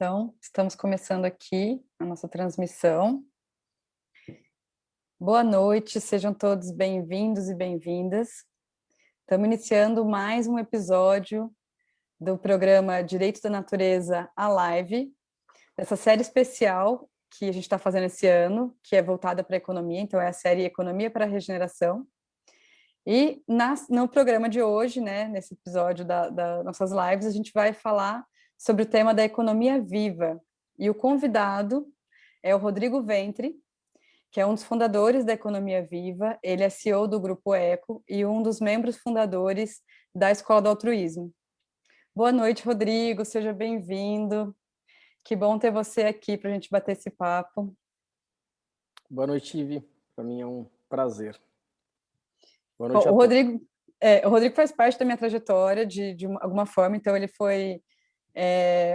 Então, estamos começando aqui a nossa transmissão. Boa noite, sejam todos bem-vindos e bem-vindas. Estamos iniciando mais um episódio do programa Direito da Natureza, a Live, dessa série especial que a gente está fazendo esse ano, que é voltada para a economia, então é a série Economia para a Regeneração. E no programa de hoje, né, nesse episódio das nossas lives, a gente vai falar sobre o tema da economia viva. E o convidado é o Rodrigo Ventre, que é um dos fundadores da Economia Viva. Ele é CEO do Grupo Eco e um dos membros fundadores da Escola do Altruísmo. Boa noite, Rodrigo, seja bem-vindo. Que bom ter você aqui para a gente bater esse papo. Boa noite, Ivi. Para mim é um prazer. Boa Bom, noite a todos. o Rodrigo faz parte da minha trajetória de alguma forma, então ele foi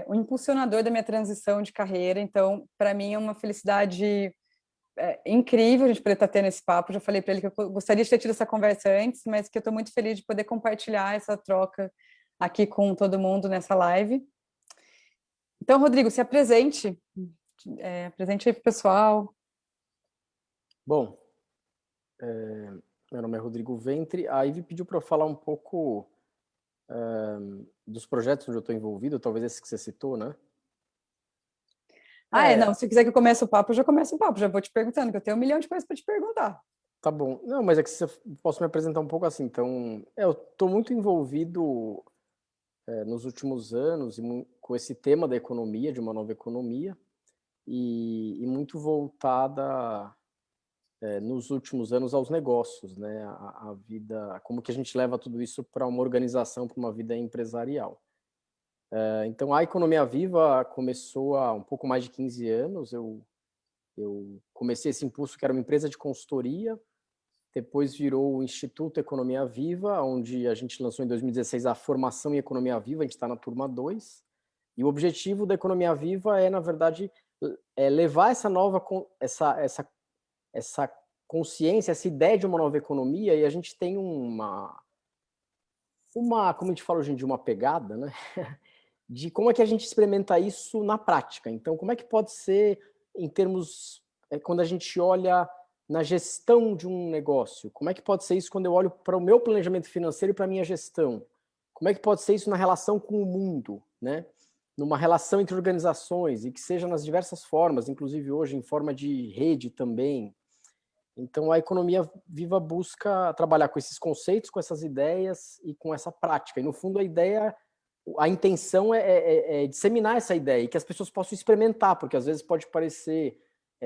o impulsionador da minha transição de carreira. Então, para mim é uma felicidade incrível a gente poder estar tendo esse papo. Já falei para ele que eu gostaria de ter tido essa conversa antes, mas que eu estou muito feliz de poder compartilhar essa troca aqui com todo mundo nessa live. Então, Rodrigo, se apresente, apresente aí para o pessoal. Bom, meu nome é Rodrigo Ventre. A Ivi pediu para eu falar um pouco dos projetos onde eu estou envolvido, talvez esse que você citou, né? Não, se quiser que eu comece o papo, eu já começo o papo, já vou te perguntando, que eu tenho 1 milhão de coisas para te perguntar. Tá bom. Não, mas é que posso me apresentar um pouco assim. Então, eu estou muito envolvido nos últimos anos com esse tema da economia, de uma nova economia, e muito voltada nos últimos anos aos negócios, né? A vida, como que a gente leva tudo isso para uma organização, para uma vida empresarial. Então, a Economia Viva começou há um pouco mais de 15 anos. Eu comecei esse impulso, que era uma empresa de consultoria, depois virou o Instituto Economia Viva, onde a gente lançou em 2016 a formação em Economia Viva, a gente está na turma 2, e o objetivo da Economia Viva é, na verdade, levar essa nova, essa consciência, essa ideia de uma nova economia, e a gente tem como a gente fala hoje em dia, uma pegada, né? De como é que a gente experimenta isso na prática. Então, como é que pode ser em termos, quando a gente olha na gestão de um negócio? Como é que pode ser isso quando eu olho para o meu planejamento financeiro e para a minha gestão? Como é que pode ser isso na relação com o mundo, né? Numa relação entre organizações, e que seja nas diversas formas, inclusive hoje em forma de rede também. Então, a Economia Viva busca trabalhar com esses conceitos, com essas ideias e com essa prática. E, no fundo, a intenção é disseminar essa ideia e que as pessoas possam experimentar, porque às vezes pode parecer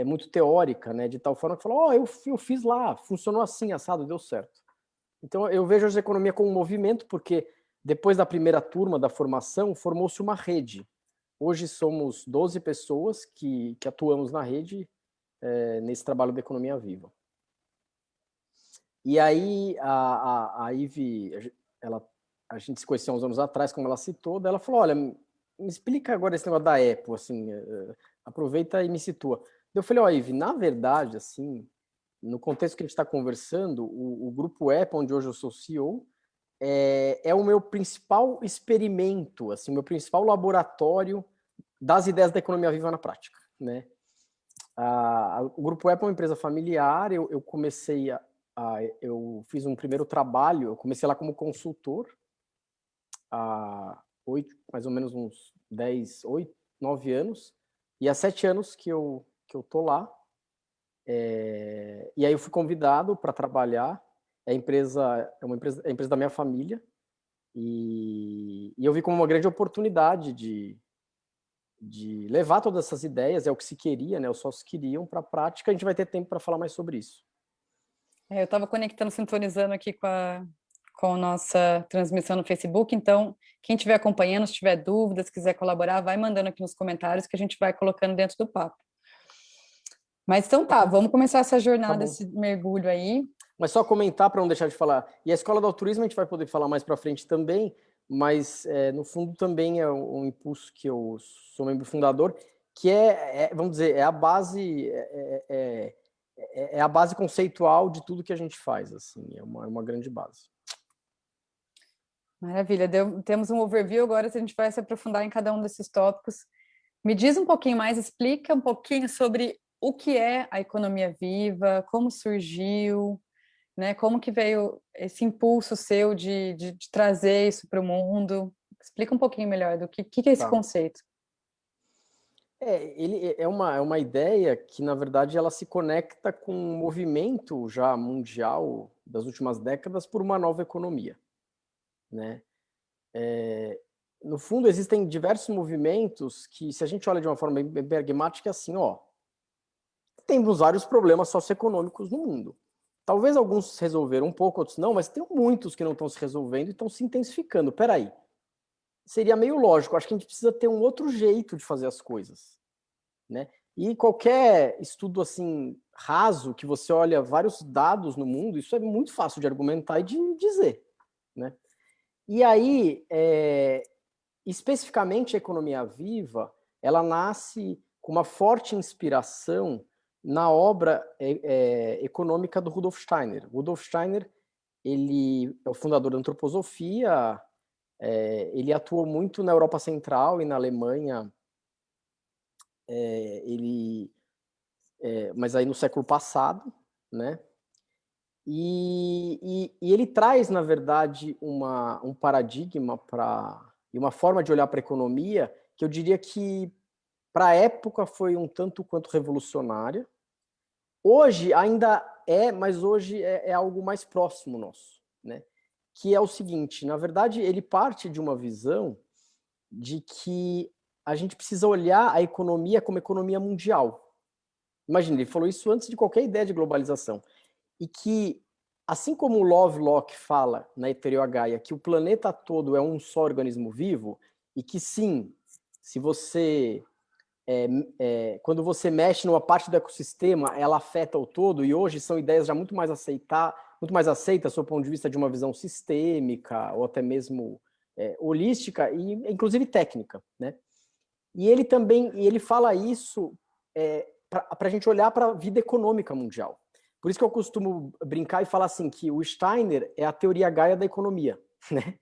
muito teórica, né? De tal forma que fala, eu fiz lá, funcionou assim, assado, deu certo. Então, eu vejo a economia como um movimento, porque depois da primeira turma da formação, formou-se uma rede. Hoje somos 12 pessoas que atuamos na rede nesse trabalho da Economia Viva. E aí, a Ivi, a gente se conheceu uns anos atrás, como ela citou, daí ela falou, olha, me explica agora esse negócio da Apple, assim, aproveita e me situa. Eu falei, Ivi, na verdade, assim, no contexto que a gente está conversando, o Grupo Apple, onde hoje eu sou CEO, é o meu principal experimento, assim, o meu principal laboratório das ideias da economia viva na prática, né? O Grupo Apple é uma empresa familiar. Eu comecei eu fiz um primeiro trabalho, eu comecei lá como consultor há mais ou menos uns 9 anos, e há 7 anos que eu tô lá. E aí eu fui convidado para trabalhar. A empresa é a empresa da minha família, e eu vi como uma grande oportunidade de levar todas essas ideias, é o que se queria, né? Os sócios queriam, para a prática. A gente vai ter tempo para falar mais sobre isso. Eu estava conectando, sintonizando aqui com a nossa transmissão no Facebook, então quem estiver acompanhando, se tiver dúvidas, quiser colaborar, vai mandando aqui nos comentários que a gente vai colocando dentro do papo. Mas então tá, vamos começar essa jornada, esse mergulho aí. Mas só comentar para não deixar de falar. E a Escola do Altruísmo a gente vai poder falar mais para frente também, mas no fundo também é um impulso que eu sou membro fundador, que vamos dizer, é a base é a base conceitual de tudo que a gente faz, assim, é uma grande base. Maravilha, temos um overview agora, se a gente vai se aprofundar em cada um desses tópicos. Me diz um pouquinho mais, explica um pouquinho sobre o que é a economia viva, como surgiu, né? Como que veio esse impulso seu de trazer isso para o mundo? Explica um pouquinho melhor do que é esse Tá. conceito. Ele é uma ideia que, na verdade, ela se conecta com um movimento já mundial das últimas décadas por uma nova economia, né? No fundo, existem diversos movimentos que, se a gente olha de uma forma bem pragmática, é assim, ó, temos vários problemas socioeconômicos no mundo. Talvez alguns se resolveram um pouco, outros não, mas tem muitos que não estão se resolvendo e estão se intensificando. Peraí, seria meio lógico, acho que a gente precisa ter um outro jeito de fazer as coisas, né? E qualquer estudo assim raso que você olha vários dados no mundo, isso é muito fácil de argumentar e de dizer, né? E aí, especificamente a economia viva, ela nasce com uma forte inspiração na obra econômica do Rudolf Steiner. Rudolf Steiner, ele é o fundador da antroposofia, ele atuou muito na Europa Central e na Alemanha, ele mas aí no século passado, né? E ele traz, na verdade, um paradigma e uma forma de olhar para a economia que eu diria que, para a época, foi um tanto quanto revolucionária. Hoje ainda mas hoje é algo mais próximo nosso, né? Que é o seguinte, na verdade, ele parte de uma visão de que a gente precisa olhar a economia como economia mundial. Imagina, ele falou isso antes de qualquer ideia de globalização. E que, assim como o Lovelock fala na Ethereum Gaia, que o planeta todo é um só organismo vivo, e que sim, se você quando você mexe numa parte do ecossistema, ela afeta o todo, e hoje são ideias já muito mais aceitas do ponto de vista de uma visão sistêmica, ou até mesmo holística, e inclusive técnica, né? E ele fala isso para a gente olhar para a vida econômica mundial. Por isso que eu costumo brincar e falar assim, que o Steiner é a teoria Gaia da economia, né?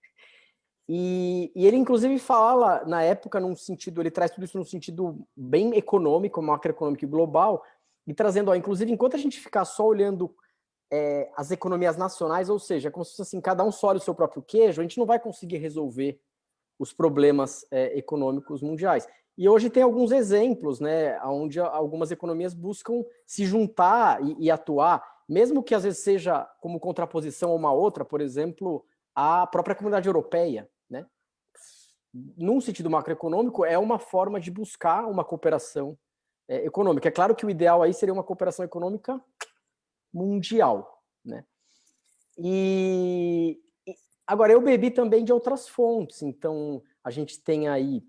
E ele, inclusive, fala, na época, num sentido, ele traz tudo isso num sentido bem econômico, macroeconômico e global, e trazendo, ó, inclusive, enquanto a gente ficar só olhando as economias nacionais, ou seja, como se fosse assim, cada um só olha o seu próprio queijo, a gente não vai conseguir resolver os problemas econômicos mundiais. E hoje tem alguns exemplos, né, onde algumas economias buscam se juntar e atuar, mesmo que às vezes seja como contraposição a uma outra, por exemplo, a própria comunidade europeia, né? Num sentido macroeconômico, é uma forma de buscar uma cooperação econômica. É claro que o ideal aí seria uma cooperação econômica mundial, né? E agora eu bebi também de outras fontes, então a gente tem aí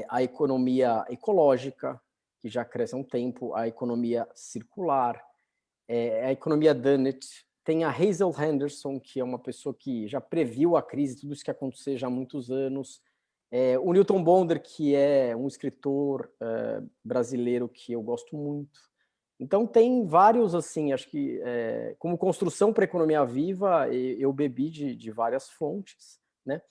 a economia ecológica, que já cresce há um tempo, a economia circular, a economia Dunnett, tem a Hazel Henderson, que é uma pessoa que já previu a crise, tudo isso que ia acontecer já há muitos anos, o Newton Bonder, que é um escritor brasileiro que eu gosto muito. Então tem vários, assim, acho que como construção para a economia viva, eu bebi de várias fontes, né?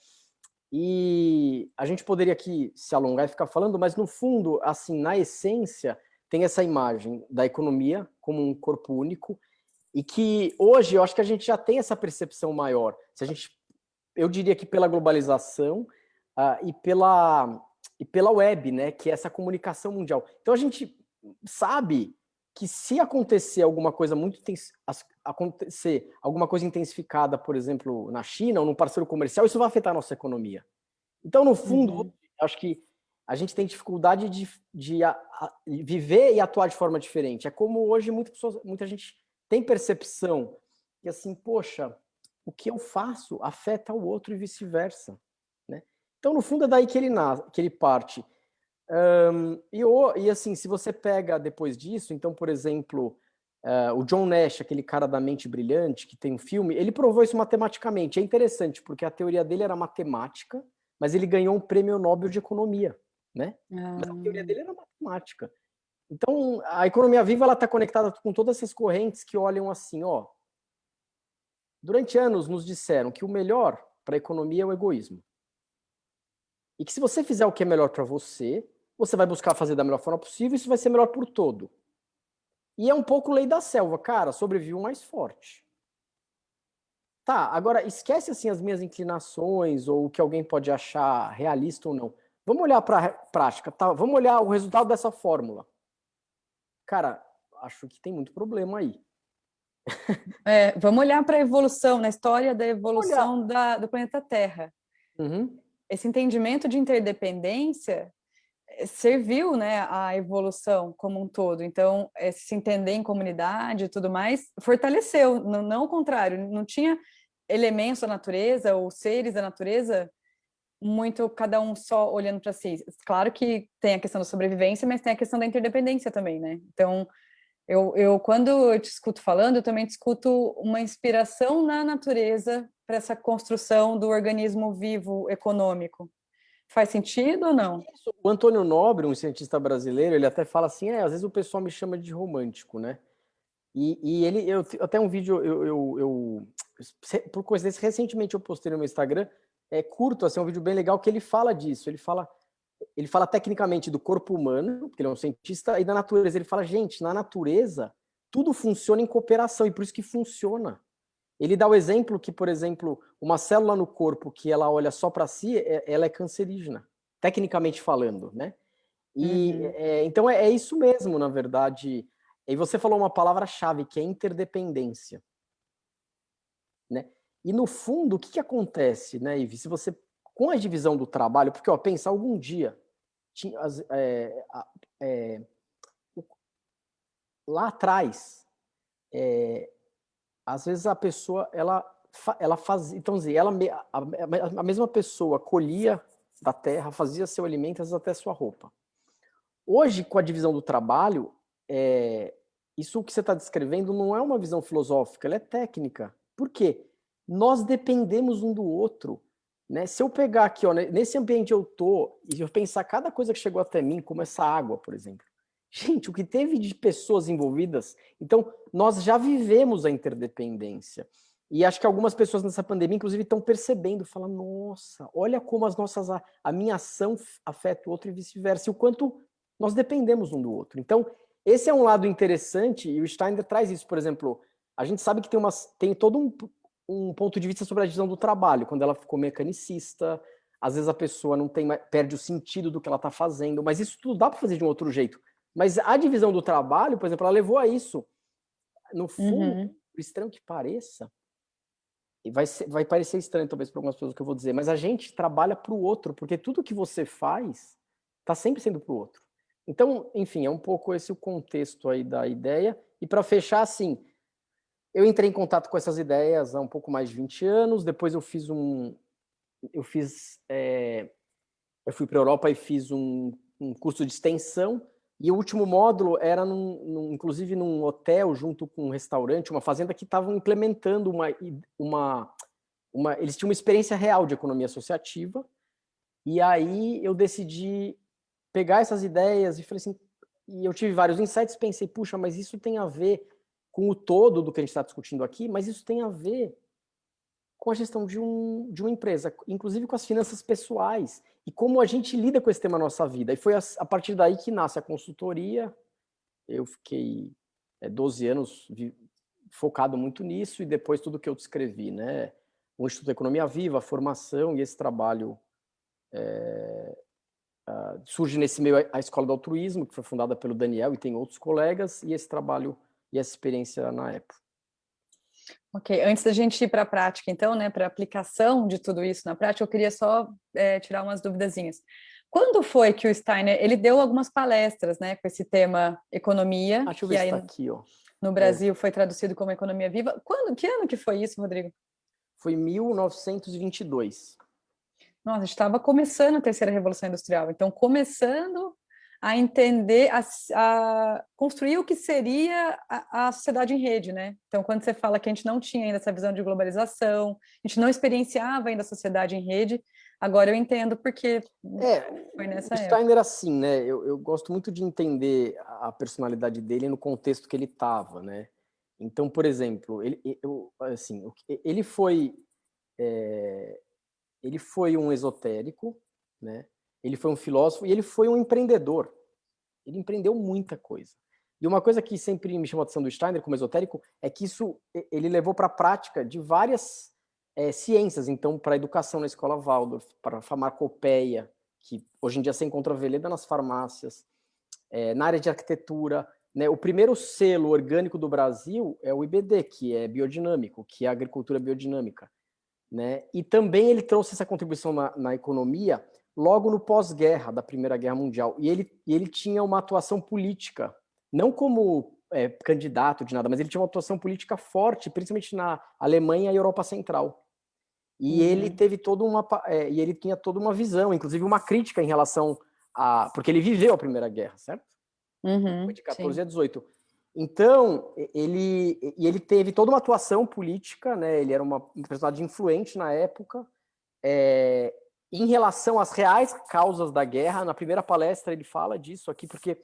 E a gente poderia aqui se alongar e ficar falando, mas no fundo, assim, na essência, tem essa imagem da economia como um corpo único e que hoje eu acho que a gente já tem essa percepção maior. Se a gente, eu diria que pela globalização e pela web, né, que é essa comunicação mundial. Então a gente sabe que se acontecer alguma coisa acontecer alguma coisa intensificada, por exemplo, na China ou num parceiro comercial, isso vai afetar a nossa economia. Então, no fundo, acho que a gente tem dificuldade de viver e atuar de forma diferente. É como hoje muita gente tem percepção que assim, poxa, o que eu faço afeta o outro e vice-versa, né? Então, no fundo, é daí que ele parte. E assim, se você pega depois disso, então, por exemplo, o John Nash, aquele cara da mente brilhante, que tem um filme, ele provou isso matematicamente. É interessante, porque a teoria dele era matemática, mas ele ganhou um prêmio Nobel de Economia, né? Mas a teoria dele era matemática. Então, a economia viva ela está conectada com todas essas correntes que olham assim, ó. Durante anos nos disseram que o melhor para a economia é o egoísmo. E que se você fizer o que é melhor para você, você vai buscar fazer da melhor forma possível, isso vai ser melhor por todo. E é um pouco lei da selva, cara, sobrevive o mais forte. Tá, agora esquece assim as minhas inclinações ou o que alguém pode achar realista ou não. Vamos olhar para a prática, tá? Vamos olhar o resultado dessa fórmula. Cara, acho que tem muito problema aí. Vamos olhar para a evolução, na história da Olha, evolução do planeta Terra. uhum. Esse entendimento de interdependência serviu, né, à evolução como um todo. Então, se entender em comunidade e tudo mais, fortaleceu, não o contrário, não tinha elementos da natureza ou seres da natureza muito cada um só olhando para si. Claro que tem a questão da sobrevivência, mas tem a questão da interdependência também, né? Então, quando eu te escuto falando, eu também te escuto uma inspiração na natureza para essa construção do organismo vivo econômico. Faz sentido ou não? O Antônio Nobre, um cientista brasileiro, ele até fala assim, às vezes o pessoal me chama de romântico, né? E ele, até um vídeo, por coincidência, recentemente eu postei no meu Instagram, curto, assim, um vídeo bem legal que ele fala disso, ele fala tecnicamente do corpo humano, porque ele é um cientista, e da natureza. Ele fala, gente, na natureza, tudo funciona em cooperação, e por isso que funciona. Ele dá o exemplo que, por exemplo, uma célula no corpo que ela olha só para si, ela é cancerígena, tecnicamente falando, né? E Uhum. então é isso mesmo, na verdade. E você falou uma palavra-chave, que é interdependência, né? E no fundo, o que acontece, né, Ivi? Se você, com a divisão do trabalho, porque, ó, pensa, algum dia, tinha, é, lá atrás, às vezes a pessoa, ela fazia, então, dizer, a mesma pessoa colhia da terra, fazia seu alimento, às vezes até sua roupa. Hoje, com a divisão do trabalho, isso que você está descrevendo não é uma visão filosófica, ela é técnica. Por quê? Nós dependemos um do outro. Né? Se eu pegar aqui, ó, nesse ambiente eu tô, e eu pensar cada coisa que chegou até mim, como essa água, por exemplo. Gente, o que teve de pessoas envolvidas, então nós já vivemos a interdependência. E acho que algumas pessoas nessa pandemia, inclusive, estão percebendo, falando, nossa, olha como a minha ação afeta o outro e vice-versa, e o quanto nós dependemos um do outro. Então, esse é um lado interessante, e o Steiner traz isso, por exemplo, a gente sabe que tem todo um ponto de vista sobre a divisão do trabalho, quando ela ficou mecanicista, às vezes a pessoa não tem, perde o sentido do que ela está fazendo, mas isso tudo dá para fazer de um outro jeito. Mas a divisão do trabalho, por exemplo, ela levou a isso. No fundo, Uhum. por estranho que pareça, e vai parecer estranho talvez para algumas pessoas que eu vou dizer, mas a gente trabalha para o outro, porque tudo que você faz está sempre sendo para o outro. Então, enfim, é um pouco esse o contexto aí da ideia. E para fechar, assim, eu entrei em contato com essas ideias há um pouco mais de 20 anos, depois eu fui para a Europa e fiz um curso de extensão, e o último módulo era, inclusive, num hotel, junto com um restaurante, uma fazenda, que estavam implementando eles tinham uma experiência real de economia associativa, e aí eu decidi pegar essas ideias e falei assim, e eu tive vários insights, pensei, puxa, mas isso tem a ver com o todo do que a gente está discutindo aqui, mas isso tem a ver com a gestão de uma empresa, inclusive com as finanças pessoais, e como a gente lida com esse tema na nossa vida. E foi a partir daí que nasce a consultoria. Eu fiquei 12 anos focado muito nisso, e depois tudo que eu descrevi, né? O Instituto Economia Viva, a formação e esse trabalho surge nesse meio a Escola do Altruísmo, que foi fundada pelo Daniel e tem outros colegas, e esse trabalho e essa experiência na época. Ok, antes da gente ir para a prática, então, né, para a aplicação de tudo isso na prática, eu queria só tirar umas duvidazinhas. Quando foi que o Steiner, ele deu algumas palestras, né, com esse tema economia, Deixa eu que ver se aí está aqui, ó. no Brasil foi traduzido como economia viva. Que ano que foi isso, Rodrigo? Foi 1922. Nossa, a gente estava começando a terceira revolução industrial, então começando a entender, a construir o que seria a sociedade em rede, né? Então, quando você fala que a gente não tinha ainda essa visão de globalização, a gente não experienciava ainda a sociedade em rede, agora eu entendo porque foi nessa O época. Steiner, assim, né? Eu gosto muito de entender a personalidade dele no contexto que ele estava, né? Então, por exemplo, assim, ele foi um esotérico, né? ele foi um filósofo e ele foi um empreendedor. Ele empreendeu muita coisa. E uma coisa que sempre me chamou a atenção do Steiner como esotérico é que isso ele levou para a prática de várias ciências. Então, para a educação na escola Waldorf, para a farmacopeia, que hoje em dia você encontra veleda nas farmácias, na área de arquitetura, né? O primeiro selo orgânico do Brasil é o IBD, que é biodinâmico, que é a agricultura biodinâmica, né? E também ele trouxe essa contribuição na economia logo no pós-guerra, da Primeira Guerra Mundial. E ele tinha uma atuação política, não como candidato de nada, mas ele tinha uma atuação política forte, principalmente na Alemanha e Europa Central. E ele teve e ele tinha toda uma visão, inclusive uma crítica em relação porque ele viveu a Primeira Guerra, certo? Foi de 14 a 18. Então, ele teve toda uma atuação política, né? Ele era um personagem influente na época, em relação às reais causas da guerra. Na primeira palestra ele fala disso aqui, porque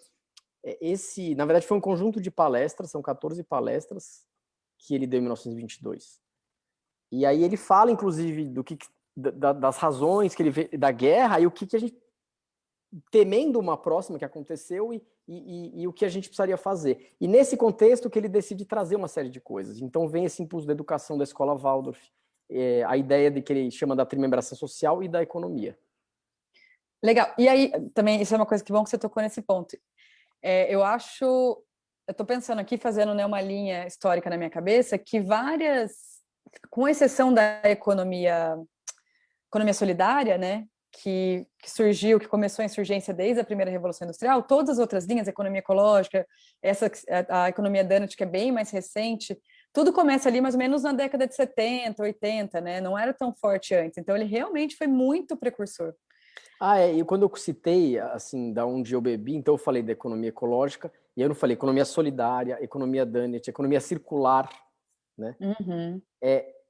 na verdade, foi um conjunto de palestras, são 14 palestras que ele deu em 1922. E aí ele fala, inclusive, das razões que ele vê da guerra e o que a gente, temendo uma próxima que aconteceu e o que a gente precisaria fazer. E nesse contexto que ele decide trazer uma série de coisas. Então vem esse impulso da educação da escola Waldorf, a ideia de que ele chama da trimembração social e da economia. Legal. E aí, também, isso é uma coisa que bom que você tocou nesse ponto. Eu estou pensando aqui, fazendo, né, uma linha histórica na minha cabeça, que com exceção da economia solidária, né, que surgiu, que começou a insurgência desde a primeira Revolução Industrial, todas as outras linhas, a economia ecológica, a economia Donut, que é bem mais recente, tudo começa ali mais ou menos na década de 70, 80, né, não era tão forte antes, então ele realmente foi muito precursor. E quando eu citei, assim, da onde eu bebi, então eu falei da economia ecológica, e eu não falei economia solidária, economia Donut, economia circular, né?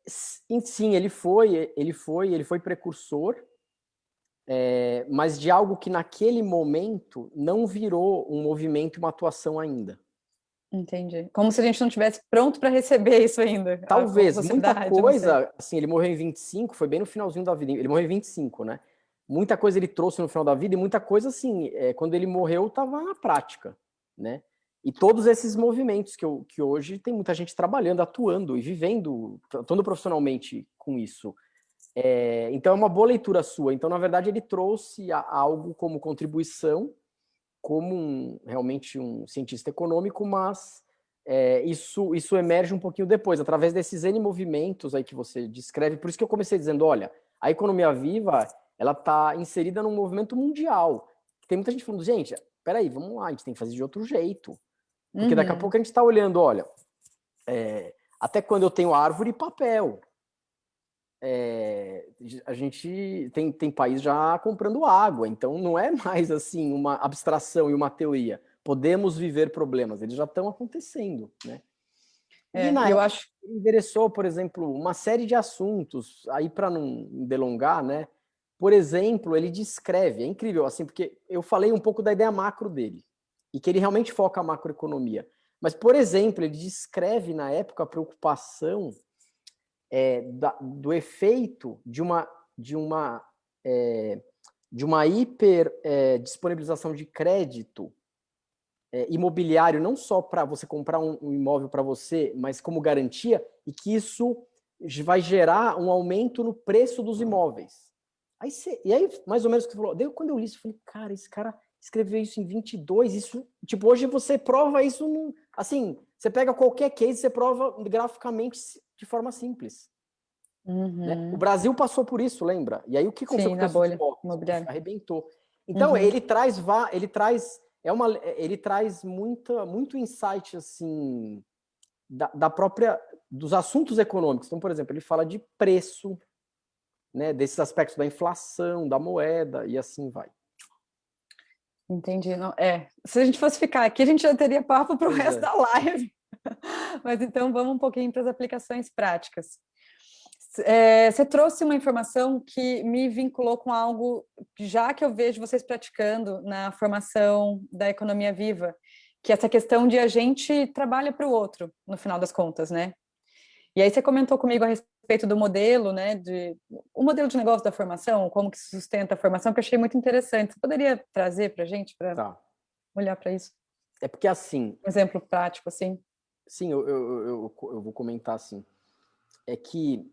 Sim, ele foi precursor, mas de algo que naquele momento não virou um movimento, uma atuação ainda. Entendi. Como se a gente não tivesse pronto para receber isso ainda. Talvez, muita coisa, assim, ele morreu em 25, foi bem no finalzinho da vida, ele morreu em 25, né? Muita coisa ele trouxe no final da vida e muita coisa, assim, quando ele morreu, estava na prática, né? E todos esses movimentos que hoje tem muita gente trabalhando, atuando e vivendo, atuando profissionalmente com isso. Então é uma boa leitura sua. Então, na verdade, ele trouxe algo como contribuição, como realmente um cientista econômico, mas isso emerge um pouquinho depois, através desses N movimentos aí que você descreve. Por isso que eu comecei dizendo, olha, a economia viva, ela está inserida num movimento mundial. Tem muita gente falando, gente, peraí, vamos lá, a gente tem que fazer de outro jeito. Porque daqui a pouco a gente está olhando, olha, até quando eu tenho árvore e papel. A gente tem país já comprando água, então não é mais assim uma abstração e uma teoria. Podemos viver problemas, eles já estão acontecendo, né? Eu acho ele endereçou, por exemplo, uma série de assuntos, aí para não delongar, né? Por exemplo, ele descreve, é incrível, assim, porque eu falei um pouco da ideia macro dele, e que ele realmente foca a macroeconomia. Mas, por exemplo, ele descreve na época a preocupação do efeito de uma hiper disponibilização de crédito imobiliário, não só para você comprar um imóvel para você, mas como garantia, e que isso vai gerar um aumento no preço dos imóveis. E aí, mais ou menos o que você falou, daí quando eu li isso, eu falei, cara, esse cara escreveu isso em 22, isso, tipo, hoje você prova isso, assim, você pega qualquer case, você prova graficamente de forma simples. Né? O Brasil passou por isso, lembra? E aí o que aconteceu com o bolha imobiliária? Arrebentou. Então, ele traz muito insight, assim, dos assuntos econômicos. Então, por exemplo, ele fala de preço, né, desses aspectos da inflação, da moeda, e assim vai. Entendi. Não, se a gente fosse ficar aqui, a gente já teria papo para o resto da live. Mas então vamos um pouquinho para as aplicações práticas. Você trouxe uma informação que me vinculou com algo já que eu vejo vocês praticando na formação da economia viva, que é essa questão de a gente trabalha para o outro, no final das contas, né? E aí você comentou comigo a respeito respeito do modelo, né, o modelo de negócio da formação, como que se sustenta a formação, que eu achei muito interessante. Você poderia trazer para a gente, para Tá. olhar para isso? É porque assim, Um exemplo prático, assim. sim, eu vou comentar assim. É que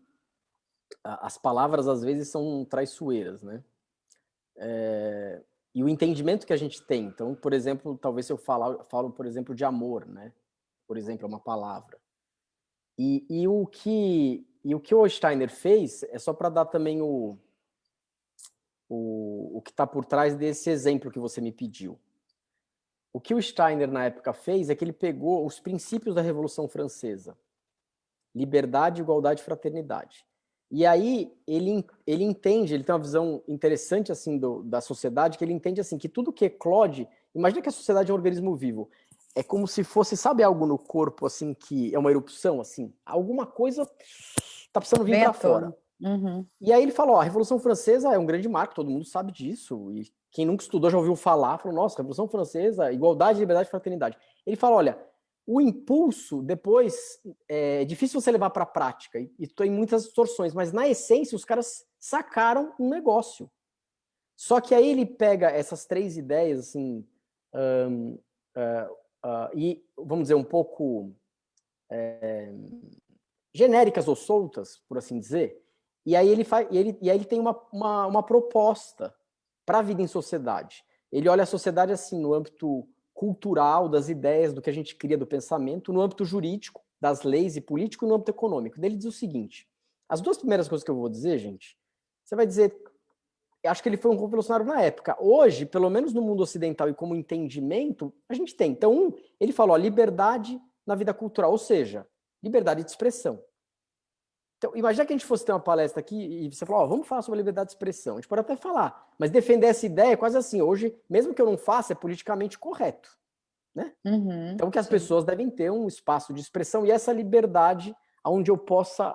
as palavras às vezes são traiçoeiras, né? E o entendimento que a gente tem. Então, por exemplo, talvez se eu falo, por exemplo, de amor, né? Por exemplo, é uma palavra. E o que o Steiner fez é só para dar também o que está por trás desse exemplo que você me pediu. O que o Steiner na época fez é que ele pegou os princípios da Revolução Francesa: liberdade, igualdade e fraternidade. E aí ele entende, ele tem uma visão interessante assim da sociedade, que ele entende assim que tudo que eclode, imagina que a sociedade é um organismo vivo, é como se fosse, sabe, algo no corpo assim que é uma erupção assim, alguma coisa tá precisando vir Bem à para fora. tona. Uhum. E aí ele falou, ó, a Revolução Francesa é um grande marco, todo mundo sabe disso, e quem nunca estudou já ouviu falar, falou, nossa, Revolução Francesa, igualdade, liberdade e fraternidade. Ele fala, olha, o impulso, depois, é difícil você levar para a prática, e tem muitas distorções, mas na essência os caras sacaram um negócio. Só que aí ele pega essas três ideias, assim, e, vamos dizer, um pouco genéricas ou soltas, por assim dizer, e aí ele tem uma proposta para a vida em sociedade. Ele olha a sociedade assim, no âmbito cultural, das ideias, do que a gente cria, do pensamento, no âmbito jurídico, das leis e político, e no âmbito econômico. Ele diz o seguinte, as duas primeiras coisas que eu vou dizer, gente, você vai dizer, acho que ele foi um revolucionário na época. Hoje, pelo menos no mundo ocidental e como entendimento, a gente tem. Então, ele falou, liberdade na vida cultural, ou seja, liberdade de expressão. Então, imagina que a gente fosse ter uma palestra aqui e você falar, ó, vamos falar sobre a liberdade de expressão. A gente pode até falar, mas defender essa ideia é quase assim, hoje, mesmo que eu não faça, é politicamente correto, né? Uhum. Então, que as Sim. pessoas devem ter um espaço de expressão e essa liberdade onde eu possa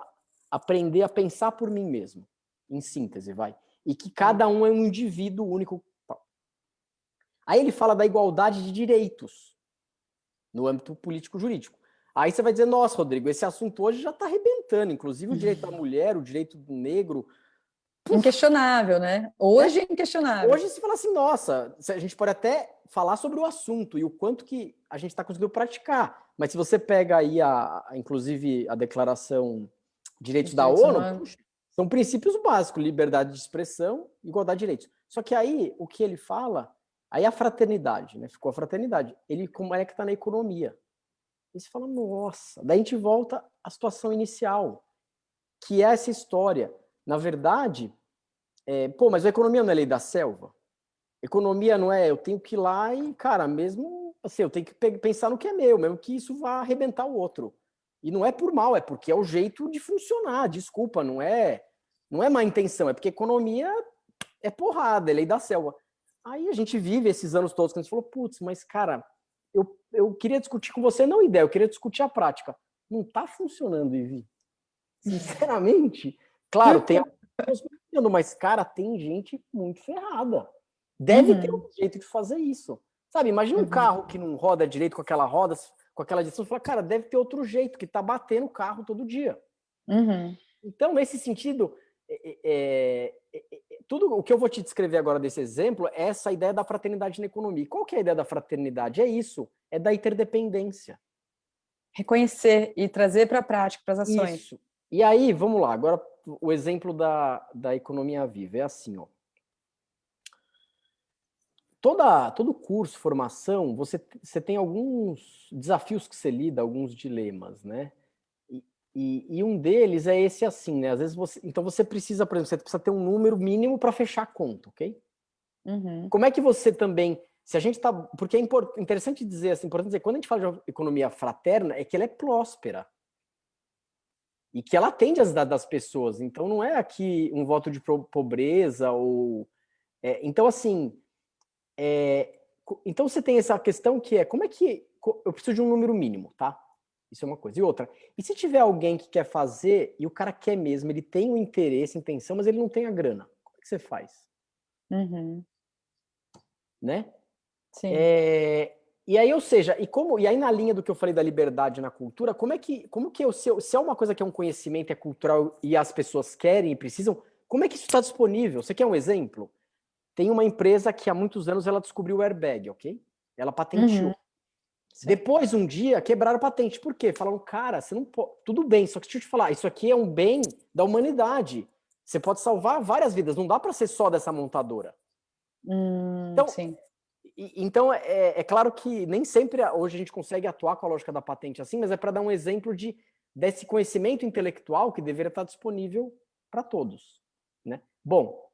aprender a pensar por mim mesmo, em síntese, vai. E que cada um é um indivíduo único. Aí ele fala da igualdade de direitos no âmbito político-jurídico. Aí você vai dizer, nossa, Rodrigo, esse assunto hoje já está arrebentando, inclusive o direito da mulher, o direito do negro. Inquestionável, né? Hoje é inquestionável. Hoje se fala assim, nossa, a gente pode até falar sobre o assunto e o quanto que a gente está conseguindo praticar. Mas se você pega aí, inclusive, a Declaração de Direitos Os da direitos ONU, humanos. puxa, são princípios básicos, liberdade de expressão, igualdade de direitos. Só que aí, o que ele fala, aí a fraternidade, né? Ficou a fraternidade. Ele conecta na economia. E você fala, nossa, daí a gente volta à situação inicial, que é essa história. Na verdade, mas a economia não é lei da selva? Economia não é, eu tenho que ir lá e, cara, mesmo assim, eu tenho que pensar no que é meu, mesmo que isso vá arrebentar o outro. E não é por mal, é porque é o jeito de funcionar, desculpa, não é má intenção, é porque economia é porrada, é lei da selva. Aí a gente vive esses anos todos que a gente falou, putz, mas cara, eu queria discutir com você não ideia, eu queria discutir a prática. Não tá funcionando, Ivi. Sinceramente, claro, tem alguns funcionando, mas cara, tem gente muito ferrada. Deve ter Uhum. um jeito de fazer isso. Sabe, imagina um Uhum. carro que não roda direito com aquela roda, com aquela direção, você fala, cara, deve ter outro jeito, que tá batendo o carro todo dia. Uhum. Então, nesse sentido, tudo o que eu vou te descrever agora desse exemplo é essa ideia da fraternidade na economia. Qual que é a ideia da fraternidade? É isso, é da interdependência. Reconhecer e trazer para a prática, para as ações. Isso. E aí, vamos lá, agora o exemplo da economia viva é assim, ó. Todo curso, formação, você tem alguns desafios que você lida, alguns dilemas, né? E um deles é esse assim, né? Às vezes então você precisa, por exemplo, você precisa ter um número mínimo para fechar a conta, ok? Uhum. Como é que você também, se a gente tá, porque é interessante dizer assim, importante dizer, quando a gente fala de economia fraterna, é que ela é próspera e que ela atende às necessidades das pessoas. Então não é aqui um voto de pobreza ou então assim, então você tem essa questão que é como é que eu preciso de um número mínimo, tá? Isso é uma coisa. E outra, e se tiver alguém que quer fazer e o cara quer mesmo, ele tem o interesse, a intenção, mas ele não tem a grana, como é que você faz? Uhum. Né? Sim. E aí, ou seja, e aí na linha do que eu falei da liberdade na cultura, se é uma coisa que é um conhecimento, é cultural e as pessoas querem e precisam, como é que isso está disponível? Você quer um exemplo? Tem uma empresa que há muitos anos ela descobriu o airbag, ok? Ela patenteou. Uhum. Depois, um dia, quebraram a patente. Por quê? Falaram, cara, você não pode. Tudo bem, só que deixa eu te falar, isso aqui é um bem da humanidade. Você pode salvar várias vidas, não dá para ser só dessa montadora. Então, Sim. então é claro que nem sempre hoje a gente consegue atuar com a lógica da patente assim, mas é para dar um exemplo desse conhecimento intelectual que deveria estar disponível para todos. Né? Bom,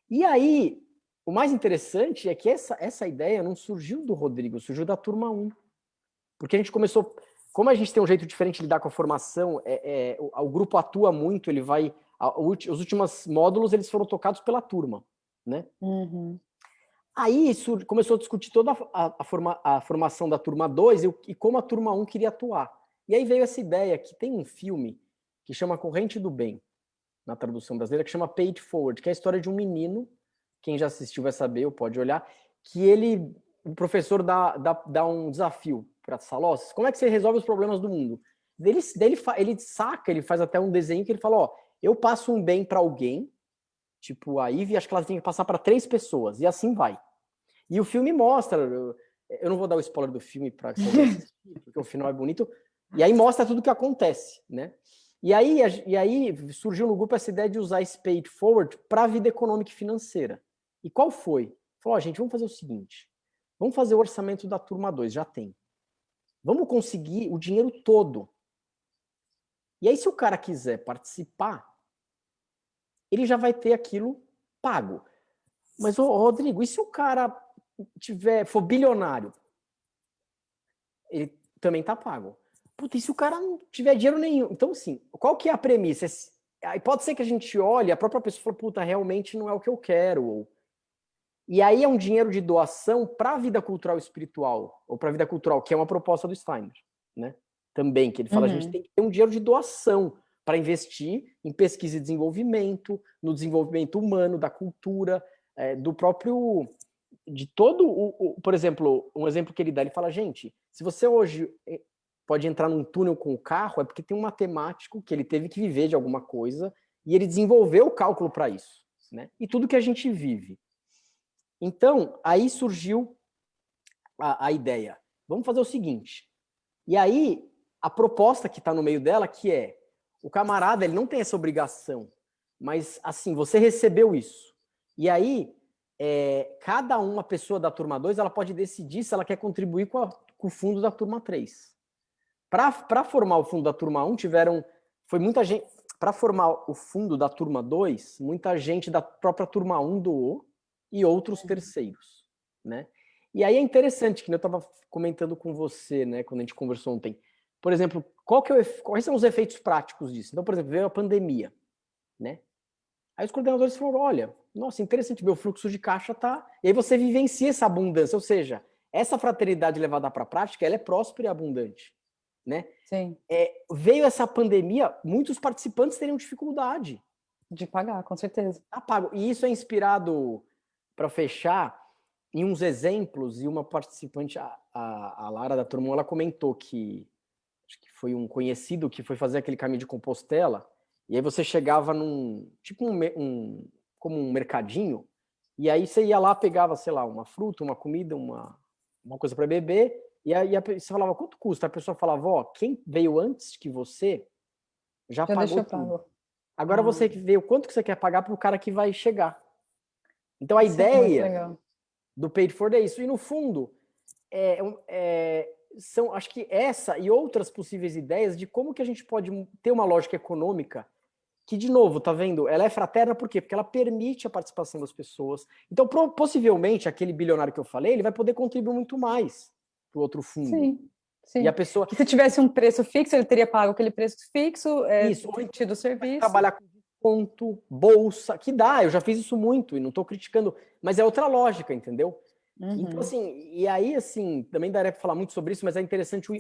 e aí, o mais interessante é que essa ideia não surgiu do Rodrigo, surgiu da turma 1. Porque a gente começou, como a gente tem um jeito diferente de lidar com a formação, o grupo atua muito, ele vai, os últimos módulos eles foram tocados pela turma, né? Uhum. Aí isso começou a discutir toda a formação da turma 2 e como a turma 1 queria atuar. E aí veio essa ideia que tem um filme que chama Corrente do Bem, na tradução brasileira, que chama Pay It Forward, que é a história de um menino, quem já assistiu vai saber, ou pode olhar, que o professor dá um desafio para Salós, como é que você resolve os problemas do mundo? Ele faz até um desenho que ele fala, ó, eu passo um bem para alguém, tipo a Ivy, acho que ela tem que passar para 3 pessoas, e assim vai. E o filme mostra, eu não vou dar o spoiler do filme para você assistir, porque o final é bonito, e aí mostra tudo o que acontece, né? E aí surgiu no grupo essa ideia de usar esse Pay It Forward para a vida econômica e financeira. E qual foi? Falou, gente, vamos fazer o seguinte, vamos fazer o orçamento da turma 2, já tem. Vamos conseguir o dinheiro todo. E aí, se o cara quiser participar, ele já vai ter aquilo pago. Mas, Rodrigo, e se o cara for bilionário? Ele também tá pago. Puta, e se o cara não tiver dinheiro nenhum? Então, assim, qual que é a premissa? Aí pode ser que a gente olhe, a própria pessoa fala, puta, realmente não é o que eu quero. E aí é um dinheiro de doação para a vida cultural e espiritual, ou para a vida cultural, que é uma proposta do Steiner, né? Também, que ele fala, a gente tem que ter um dinheiro de doação para investir em pesquisa e desenvolvimento, no desenvolvimento humano, da cultura, do próprio de todo por exemplo, um exemplo que ele dá, ele fala, gente, se você hoje pode entrar num túnel com o carro, é porque tem um matemático que ele teve que viver de alguma coisa e ele desenvolveu o cálculo para isso, né? E tudo que a gente vive. Então, aí surgiu a ideia. Vamos fazer o seguinte. E aí, a proposta que está no meio dela, que é, o camarada, ele não tem essa obrigação, mas, assim, você recebeu isso. E aí, cada uma pessoa da turma 2, ela pode decidir se ela quer contribuir com o fundo da turma 3. Para formar o fundo da turma 1, foi muita gente, para formar o fundo da turma 2, muita gente da própria turma 1 doou e outros terceiros, né? E aí é interessante, que eu estava comentando com você, né, quando a gente conversou ontem. Por exemplo, quais são os efeitos práticos disso? Então, por exemplo, veio a pandemia, né? Aí os coordenadores falaram, olha, nossa, interessante, meu fluxo de caixa tá... E aí você vivencia essa abundância, ou seja, essa fraternidade levada para a prática, ela é próspera e abundante, né? Sim. Veio essa pandemia, muitos participantes teriam dificuldade. De pagar, com certeza. Tá pago. E isso é inspirado, para fechar, em uns exemplos, e uma participante, a Lara da turma, ela comentou que acho que foi um conhecido que foi fazer aquele caminho de Compostela, e aí você chegava tipo como um mercadinho, e aí você ia lá, pegava, sei lá, uma fruta, uma comida, uma coisa para beber, e aí você falava, quanto custa? A pessoa falava, ó, quem veio antes que você já Já pagou deixou tudo. pago. Agora você vê o quanto que você quer pagar para o cara que vai chegar. Então a Isso é muito ideia legal. do Paid for é isso. E no fundo, acho que essa e outras possíveis ideias de como que a gente pode ter uma lógica econômica que, de novo, tá vendo? Ela é fraterna por quê? Porque ela permite a participação das pessoas. Então, possivelmente, aquele bilionário que eu falei, ele vai poder contribuir muito mais para o outro fundo. Sim, sim. E a pessoa... Que se tivesse um preço fixo, ele teria pago aquele preço fixo, Isso, tido o serviço. Trabalhar com desconto, bolsa, que dá, eu já fiz isso muito e não estou criticando, mas é outra lógica, entendeu? Então, assim, e aí, assim, também daria para falar muito sobre isso, mas é interessante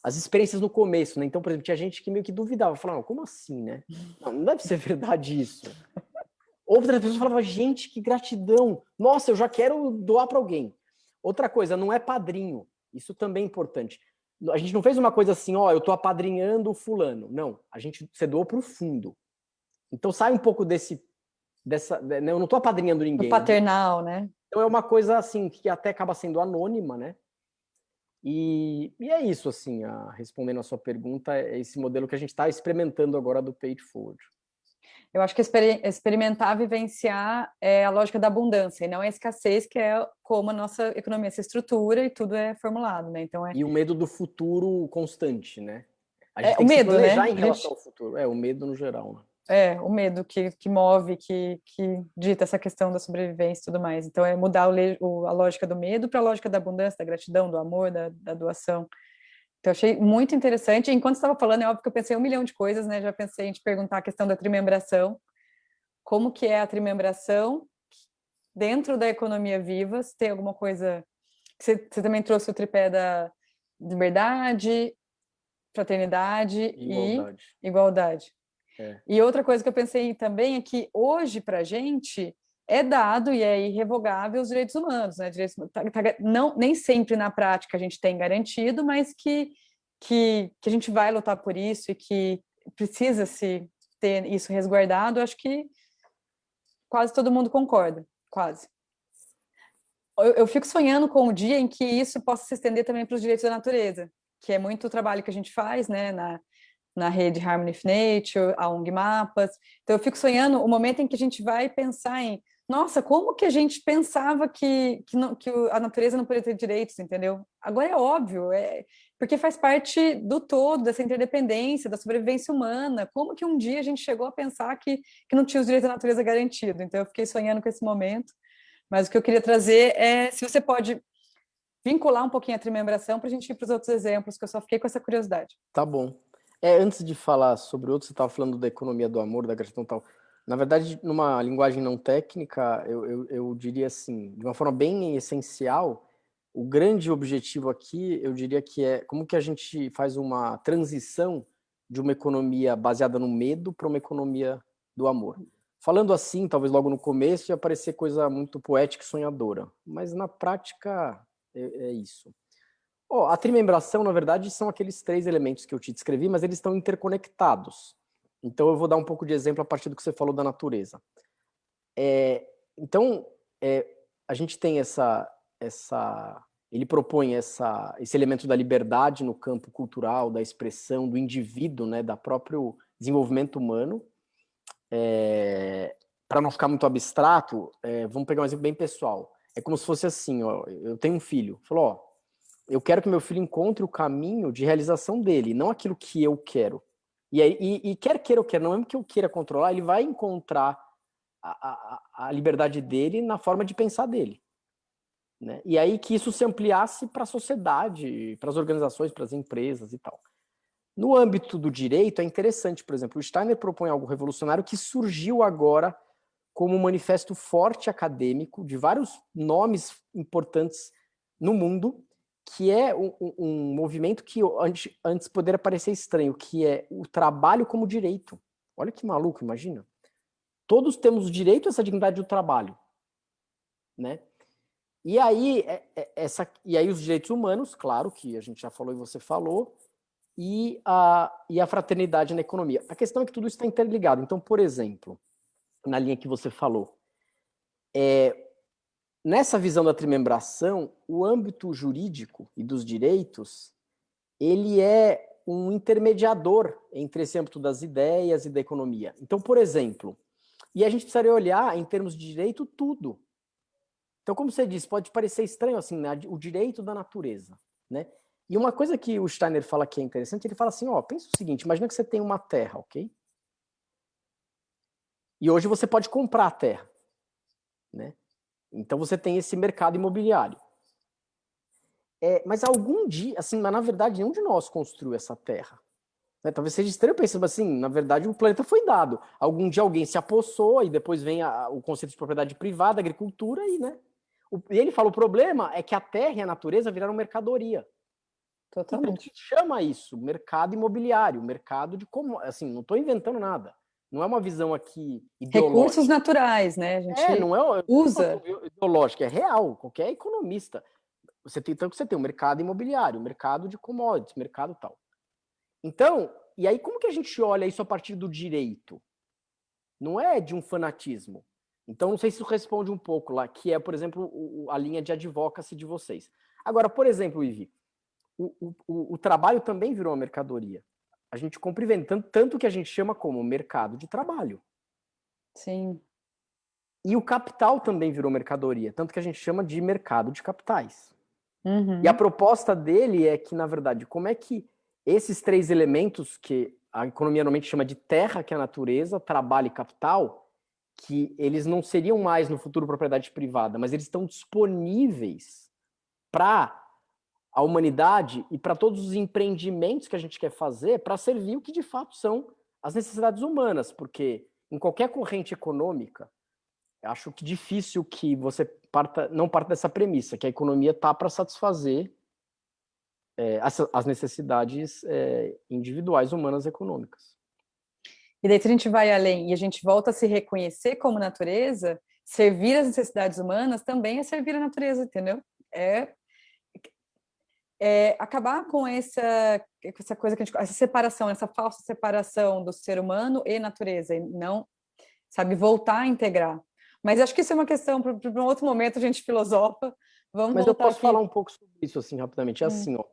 as experiências no começo, né? Então, por exemplo, tinha gente que meio que duvidava, falava, como assim, né? Não deve ser verdade isso. Outras pessoas falavam, gente, que gratidão, nossa, eu já quero doar para alguém. Outra coisa, não é padrinho. Isso também é importante. A gente não fez uma coisa assim, ó, eu estou apadrinhando o fulano. Não, você doou para o fundo. Então sai um pouco eu não estou apadrinhando Do ninguém. paternal, né? Então é uma coisa assim que até acaba sendo anônima, né? E é isso, assim, respondendo a sua pergunta, é esse modelo que a gente está experimentando agora do Pay It Forward. Eu acho que experimentar, vivenciar é a lógica da abundância, e não a escassez, que é como a nossa economia se estrutura e tudo é formulado, né? Então E o medo do futuro constante, né? A gente é o tem que se medo, né? planejar em relação ao futuro. O medo no geral, né? O medo que move, que dita essa questão da sobrevivência e tudo mais. Então, é mudar a lógica do medo para a lógica da abundância, da gratidão, do amor, da doação. Então, eu achei muito interessante. Enquanto estava falando, é óbvio que eu pensei um milhão de coisas, né? Já pensei em te perguntar a questão da trimembração. Como que é a trimembração dentro da economia viva? Se tem alguma coisa... Você também trouxe o tripé da liberdade, fraternidade Igualdade. e igualdade. É. E outra coisa que eu pensei também é que hoje, para a gente, é dado e é irrevogável os direitos humanos, né? Não, nem sempre na prática a gente tem garantido, mas que a gente vai lutar por isso e que precisa se ter isso resguardado, acho que quase todo mundo concorda, quase. Eu fico sonhando com o dia em que isso possa se estender também para os direitos da natureza, que é muito o trabalho que a gente faz, né, na rede Harmony of Nature, a ONG Mapas. Então, eu fico sonhando o momento em que a gente vai pensar em, nossa, como que a gente pensava que a natureza não poderia ter direitos, entendeu? Agora é óbvio, porque faz parte do todo, dessa interdependência, da sobrevivência humana. Como que um dia a gente chegou a pensar que não tinha os direitos da natureza garantidos? Então, eu fiquei sonhando com esse momento. Mas o que eu queria trazer é se você pode vincular um pouquinho a trimembração para a gente ir para os outros exemplos, que eu só fiquei com essa curiosidade. Tá bom. Antes de falar sobre outros, você estava falando da economia do amor, da gratidão e tal. Na verdade, numa linguagem não técnica, eu diria assim, de uma forma bem essencial, o grande objetivo aqui, eu diria que é como que a gente faz uma transição de uma economia baseada no medo para uma economia do amor. Falando assim, talvez logo no começo ia parecer coisa muito poética e sonhadora, mas na prática é isso. A trimembração, na verdade, são aqueles 3 elementos que eu te descrevi, mas eles estão interconectados. Então, eu vou dar um pouco de exemplo a partir do que você falou da natureza. Então, a gente tem ele propõe esse elemento da liberdade no campo cultural, da expressão, do indivíduo, né, da próprio desenvolvimento humano. Para não ficar muito abstrato, vamos pegar um exemplo bem pessoal. É como se fosse assim, eu tenho um filho, falou, eu quero que meu filho encontre o caminho de realização dele, não aquilo que eu quero. E quer queira ou quer, não é que eu queira controlar, ele vai encontrar a liberdade dele na forma de pensar dele. Né? E aí que isso se ampliasse para a sociedade, para as organizações, para as empresas e tal. No âmbito do direito, é interessante, por exemplo, o Steiner propõe algo revolucionário que surgiu agora como um manifesto forte acadêmico de vários nomes importantes no mundo, que é um movimento que antes poderia parecer estranho, que é o trabalho como direito. Olha que maluco, imagina. Todos temos direito a essa dignidade do trabalho. Né? E aí os direitos humanos, claro, que a gente já falou e você falou, e a fraternidade na economia. A questão é que tudo isso está interligado. Então, por exemplo, na linha que você falou, nessa visão da trimembração, o âmbito jurídico e dos direitos, ele é um intermediador entre esse âmbito das ideias e da economia. Então, por exemplo, e a gente precisaria olhar, em termos de direito, tudo. Então, como você disse, pode parecer estranho assim, né? O direito da natureza, né? E uma coisa que o Steiner fala que é interessante, ele fala assim, pensa o seguinte, imagina que você tem uma terra, ok? E hoje você pode comprar a terra, né? Então você tem esse mercado imobiliário. Mas algum dia, assim, mas na verdade nenhum de nós construiu essa terra. Né? Talvez seja estranho pensando assim, na verdade o planeta foi dado. Algum dia alguém se apossou e depois vem o conceito de propriedade privada, agricultura e, né? E ele fala, o problema é que a terra e a natureza viraram mercadoria. Totalmente. Então, chama isso mercado imobiliário, mercado de como, assim, não estou inventando nada. Não é uma visão aqui ideológica. Recursos naturais, né? A gente não é usa. ideológica, é real. Qualquer economista você tem o mercado imobiliário, o mercado de commodities, mercado tal. Então, e aí como que a gente olha isso a partir do direito? Não é de um fanatismo. Então, não sei se isso responde um pouco lá, que é, por exemplo, a linha de advocacy de vocês. Agora, por exemplo, Ivi, o trabalho também virou uma mercadoria. A gente compra e vende, tanto que a gente chama como mercado de trabalho. Sim. E o capital também virou mercadoria, tanto que a gente chama de mercado de capitais. Uhum. E a proposta dele é que, na verdade, como é que esses três elementos que a economia normalmente chama de terra, que é a natureza, trabalho e capital, que eles não seriam mais no futuro propriedade privada, mas eles estão disponíveis para a humanidade e para todos os empreendimentos que a gente quer fazer para servir o que de fato são as necessidades humanas, porque em qualquer corrente econômica, acho que difícil que você não parta dessa premissa, que a economia está para satisfazer as necessidades individuais, humanas, econômicas. E daí, se a gente vai além e a gente volta a se reconhecer como natureza, servir as necessidades humanas também é servir a natureza, entendeu? Acabar com essa coisa que essa separação, essa falsa separação do ser humano e natureza, e não, sabe, voltar a integrar. Mas acho que isso é uma questão para um outro momento, a gente filosofa. Vamos Mas eu voltar posso falar aqui. um pouco sobre isso, assim, rapidamente. É assim, ó.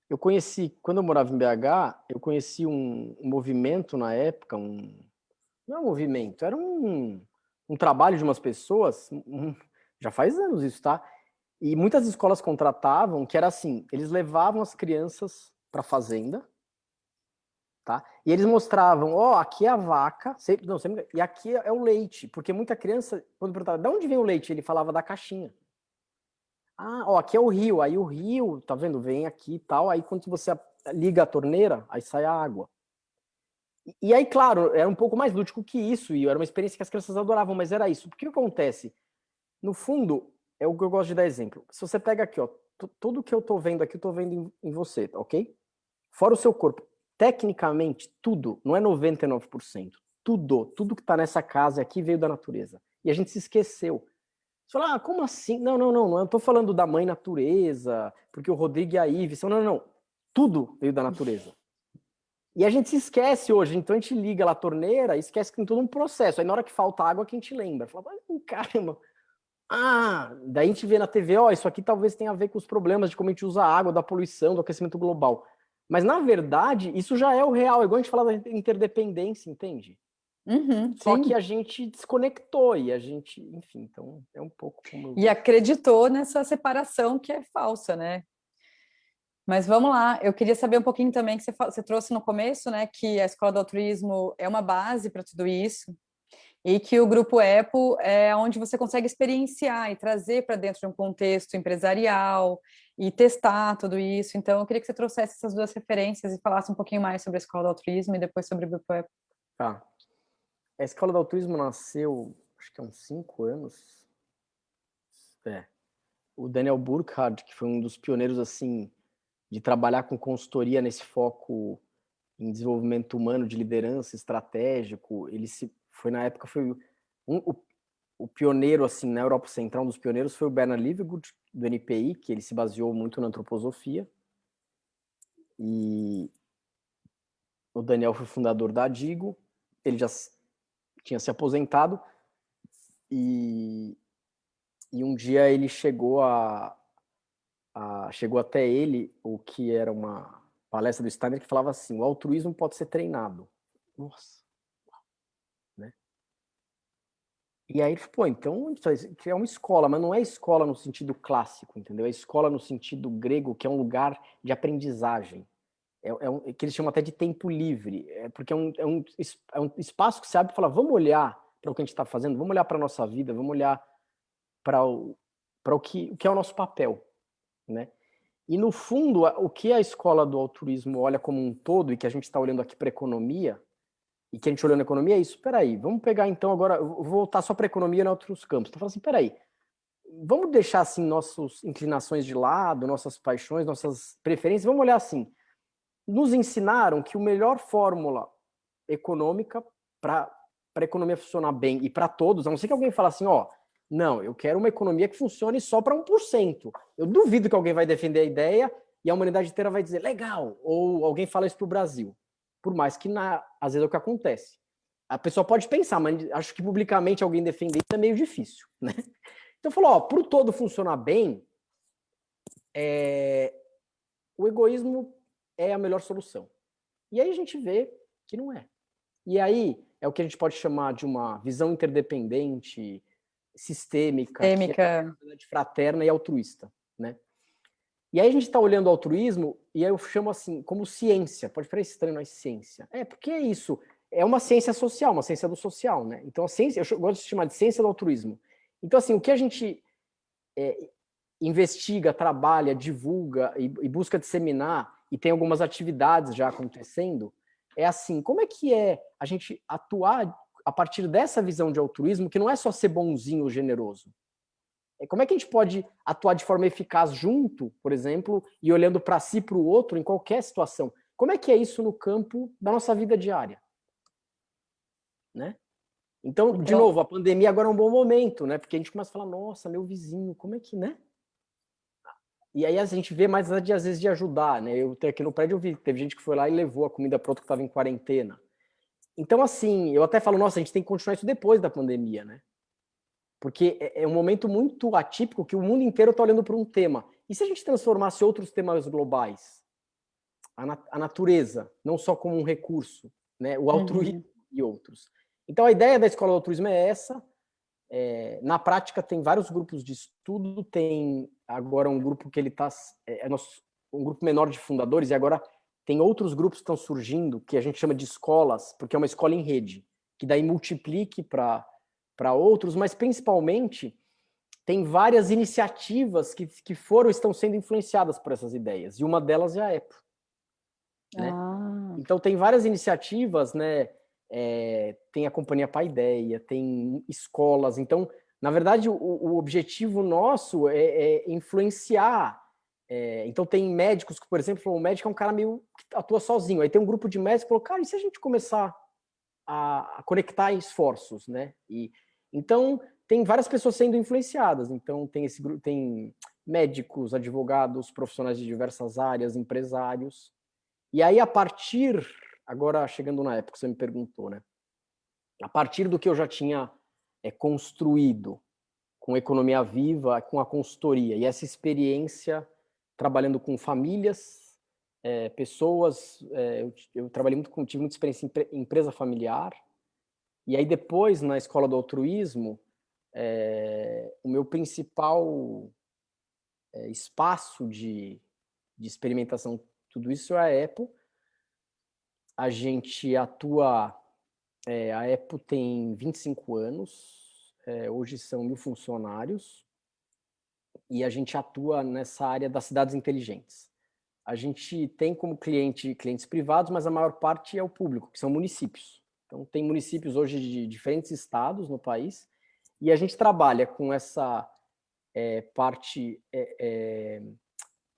Eu conheci, quando eu morava em BH, eu conheci um movimento na época, não é um movimento, era um trabalho de umas pessoas, já faz anos isso, tá? E muitas escolas contratavam, que era assim, eles levavam as crianças para a fazenda, tá? E eles mostravam, ó, aqui é a vaca, e aqui é o leite, porque muita criança, quando perguntava, de onde vem o leite? Ele falava da caixinha. Ah, ó, aqui é o rio, aí o rio, tá vendo, vem aqui e tal, aí quando você liga a torneira, aí sai a água. E aí, claro, era um pouco mais lúdico que isso, e era uma experiência que as crianças adoravam, mas era isso. Porque o que acontece? No fundo, é o que eu gosto de dar exemplo. Se você pega aqui, ó, tudo que eu tô vendo aqui, eu tô vendo em você, ok? Fora o seu corpo. Tecnicamente, tudo, não é 99%. Tudo que tá nessa casa aqui veio da natureza. E a gente se esqueceu. Você fala, como assim? Não, eu tô falando da mãe natureza, porque o Rodrigo e a Ive são, não. Tudo veio da natureza. E a gente se esquece hoje, então a gente liga lá a torneira e esquece que tem todo um processo. Aí na hora que falta água que a gente lembra. Fala, caramba. Daí a gente vê na TV, ó, isso aqui talvez tenha a ver com os problemas de como a gente usa a água, da poluição, do aquecimento global. Mas na verdade, isso já é o real, é igual a gente fala da interdependência, entende? Só Sim. que a gente desconectou e a gente, enfim, então é um pouco como eu E vejo. acreditou nessa separação que é falsa, né? Mas vamos lá, eu queria saber um pouquinho também que você trouxe no começo, né, que a escola do altruísmo é uma base para tudo isso, e que o grupo EPO é onde você consegue experienciar e trazer para dentro de um contexto empresarial e testar tudo isso. Então, eu queria que você trouxesse essas duas referências e falasse um pouquinho mais sobre a escola do altruísmo e depois sobre o grupo EPO. Tá. A escola do altruísmo nasceu, acho que há uns 5 anos. O Daniel Burkhardt, que foi um dos pioneiros, assim, de trabalhar com consultoria nesse foco em desenvolvimento humano, de liderança estratégico, foi na época, o pioneiro, assim, na Europa Central, um dos pioneiros foi o Bernard Livergood, do NPI, que ele se baseou muito na antroposofia. E o Daniel foi fundador da Digo, ele já tinha se aposentado, e um dia ele chegou chegou até ele o que era uma palestra do Steiner que falava assim, o altruísmo pode ser treinado. Nossa. Né? E aí ele falou, pô, então é uma escola, mas não é escola no sentido clássico, entendeu? É escola no sentido grego, que é um lugar de aprendizagem. Que eles chamam até de tempo livre, porque é um espaço que você abre e fala, vamos olhar para o que a gente está fazendo, vamos olhar para a nossa vida, vamos olhar para o que é o nosso papel, né? E, no fundo, o que a escola do altruísmo olha como um todo, e que a gente está olhando aqui para a economia, e que a gente olhou na economia, é isso. Peraí, vamos pegar então agora, eu vou voltar só para a economia e não outros campos. Então, falando assim, peraí, vamos deixar assim nossas inclinações de lado, nossas paixões, nossas preferências, vamos olhar assim. Nos ensinaram que a melhor fórmula econômica para a economia funcionar bem e para todos, a não ser que alguém fale assim, ó, Não, eu quero uma economia que funcione só para 1%. Eu duvido que alguém vai defender a ideia e a humanidade inteira vai dizer, legal, ou alguém fala isso para o Brasil. Por mais que, às vezes, é o que acontece. A pessoa pode pensar, mas acho que publicamente alguém defender isso é meio difícil, né? Então, falou, para o todo funcionar bem, o egoísmo é a melhor solução. E aí a gente vê que não é. E aí é o que a gente pode chamar de uma visão interdependente, sistêmica, que é fraterna e altruísta, né? E aí a gente está olhando o altruísmo, e aí eu chamo assim, como ciência. Pode parecer estranho, mas ciência. Porque é isso. É uma ciência social, uma ciência do social, né? Então a ciência, eu gosto de chamar de ciência do altruísmo. Então, assim, o que a gente investiga, trabalha, divulga e busca disseminar, e tem algumas atividades já acontecendo, é assim, como é que é a gente atuar a partir dessa visão de altruísmo, que não é só ser bonzinho ou generoso? Como é que a gente pode atuar de forma eficaz junto, por exemplo, e olhando para si e para o outro em qualquer situação? Como é que é isso no campo da nossa vida diária? Né? Então, de novo, a pandemia agora é um bom momento, né? Porque a gente começa a falar, nossa, meu vizinho, como é que, né? E aí a gente vê mais às vezes de ajudar, né? Eu aqui no prédio teve gente que foi lá e levou a comida para outro que estava em quarentena. Então, assim, eu até falo, nossa, a gente tem que continuar isso depois da pandemia, né? Porque é um momento muito atípico que o mundo inteiro está olhando para um tema. E se a gente transformasse outros temas globais? A natureza, não só como um recurso, né? O altruísmo e outros. Então, a ideia da Escola do Altruísmo é essa. Na prática, tem vários grupos de estudo. Tem agora um grupo que ele está... um grupo menor de fundadores, e agora tem outros grupos que estão surgindo, que a gente chama de escolas, porque é uma escola em rede, que daí multiplique para outros, mas principalmente tem várias iniciativas que estão sendo influenciadas por essas ideias, e uma delas é a Apple. Né? Então tem várias iniciativas, né? Tem a Companhia Paideia, tem escolas. Então, na verdade, o objetivo nosso é influenciar. Então tem médicos que, por exemplo, o médico é um cara meio que atua sozinho. Aí tem um grupo de médicos que falou, cara, e se a gente começar a conectar esforços, né? Então tem várias pessoas sendo influenciadas. Então tem esse grupo, tem médicos, advogados, profissionais de diversas áreas, empresários. E aí a partir, agora chegando na época que você me perguntou, né? A partir do que eu já tinha construído com Economia Viva, com a consultoria e essa experiência trabalhando com famílias, pessoas, eu trabalhei muito, tive muita experiência em empresa familiar. E aí depois, na Escola do Altruísmo, o meu principal espaço de experimentação, tudo isso é a Apple. A gente atua, a Apple tem 25 anos, hoje são 1.000 funcionários, e a gente atua nessa área das cidades inteligentes. A gente tem como clientes privados, mas a maior parte é o público, que são municípios. Então, tem municípios hoje de diferentes estados no país, e a gente trabalha com essa parte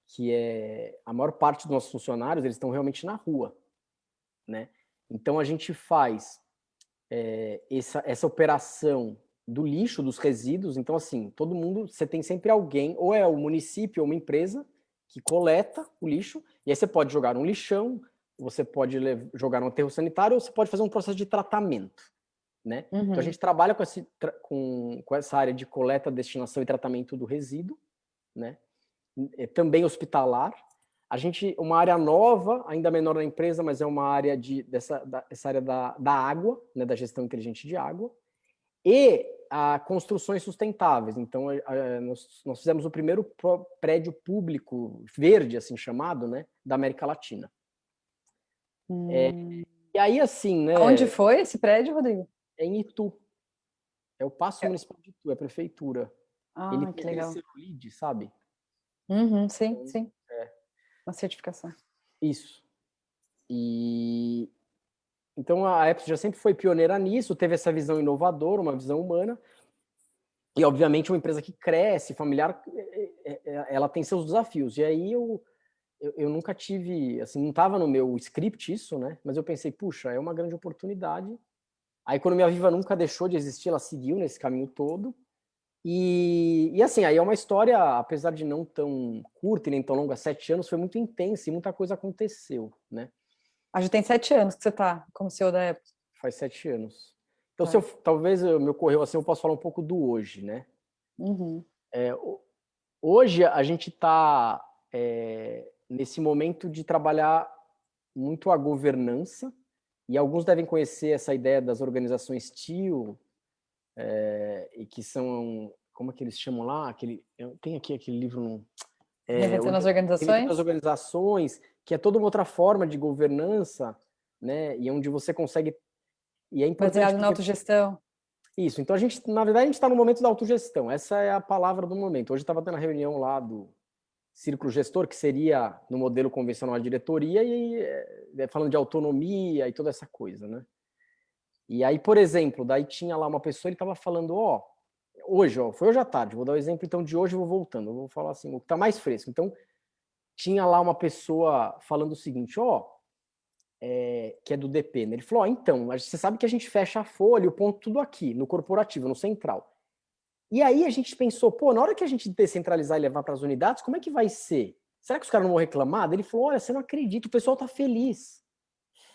que é a maior parte dos nossos funcionários, eles estão realmente na rua, né? Então, a gente faz essa operação do lixo, dos resíduos. Então, assim, todo mundo, você tem sempre alguém, ou é o município ou uma empresa, que coleta o lixo, e aí você pode jogar um lixão, você pode jogar no aterro sanitário, ou você pode fazer um processo de tratamento, né? Então, a gente trabalha com essa área de coleta, destinação e tratamento do resíduo, né? Também hospitalar. A gente, uma área nova, ainda menor na empresa, mas é uma área essa área da água, né, da gestão inteligente de água, e a construções sustentáveis. Então, nós fizemos o primeiro prédio público verde, assim chamado, né, da América Latina. E aí, assim, né? Onde foi esse prédio, Rodrigo? É em Itu. É o Paço Municipal de Itu, é a prefeitura. Ele tem aquele selo LEED, sabe? Sim, Então, sim. Uma certificação. Isso. E então a Apple já sempre foi pioneira nisso, teve essa visão inovadora, uma visão humana. E obviamente uma empresa que cresce, familiar, ela tem seus desafios. E aí eu nunca tive, assim, não estava no meu script isso, né? Mas eu pensei, puxa, é uma grande oportunidade. A Economia Viva nunca deixou de existir, ela seguiu nesse caminho todo. E assim, aí é uma história, apesar de não tão curta e nem tão longa, 7 anos, foi muito intensa e muita coisa aconteceu, né? A gente tem 7 anos que você está como CEO da Apple. Faz 7 anos. Então, Tá. talvez me ocorreu assim, eu posso falar um pouco do hoje, né? Uhum. Hoje a gente está nesse momento de trabalhar muito a governança, e alguns devem conhecer essa ideia das organizações TIO, e que são, como é que eles chamam lá? Tem aqui aquele livro, Reinventando as Reinventando as organizações, Organizações, que é toda uma outra forma de governança, né? E onde você consegue, e é importante baseado na porque autogestão. isso, então na verdade a gente está no momento da autogestão, essa é a palavra do momento. Hoje estava tendo a reunião lá do círculo gestor, que seria no modelo convencional a diretoria, e falando de autonomia e toda essa coisa, né? E aí, por exemplo, daí tinha lá uma pessoa, ele estava falando, hoje, foi hoje à tarde, vou dar o exemplo então de hoje, eu vou voltando, eu vou falar assim, o que está mais fresco. Então, tinha lá uma pessoa falando o seguinte, que é do DP, né? Ele falou, então, você sabe que a gente fecha a folha, o ponto tudo aqui, no corporativo, no central. E aí a gente pensou, na hora que a gente descentralizar e levar para as unidades, como é que vai ser? Será que os caras não vão reclamar? Ele falou, olha, você não acredita, o pessoal tá feliz.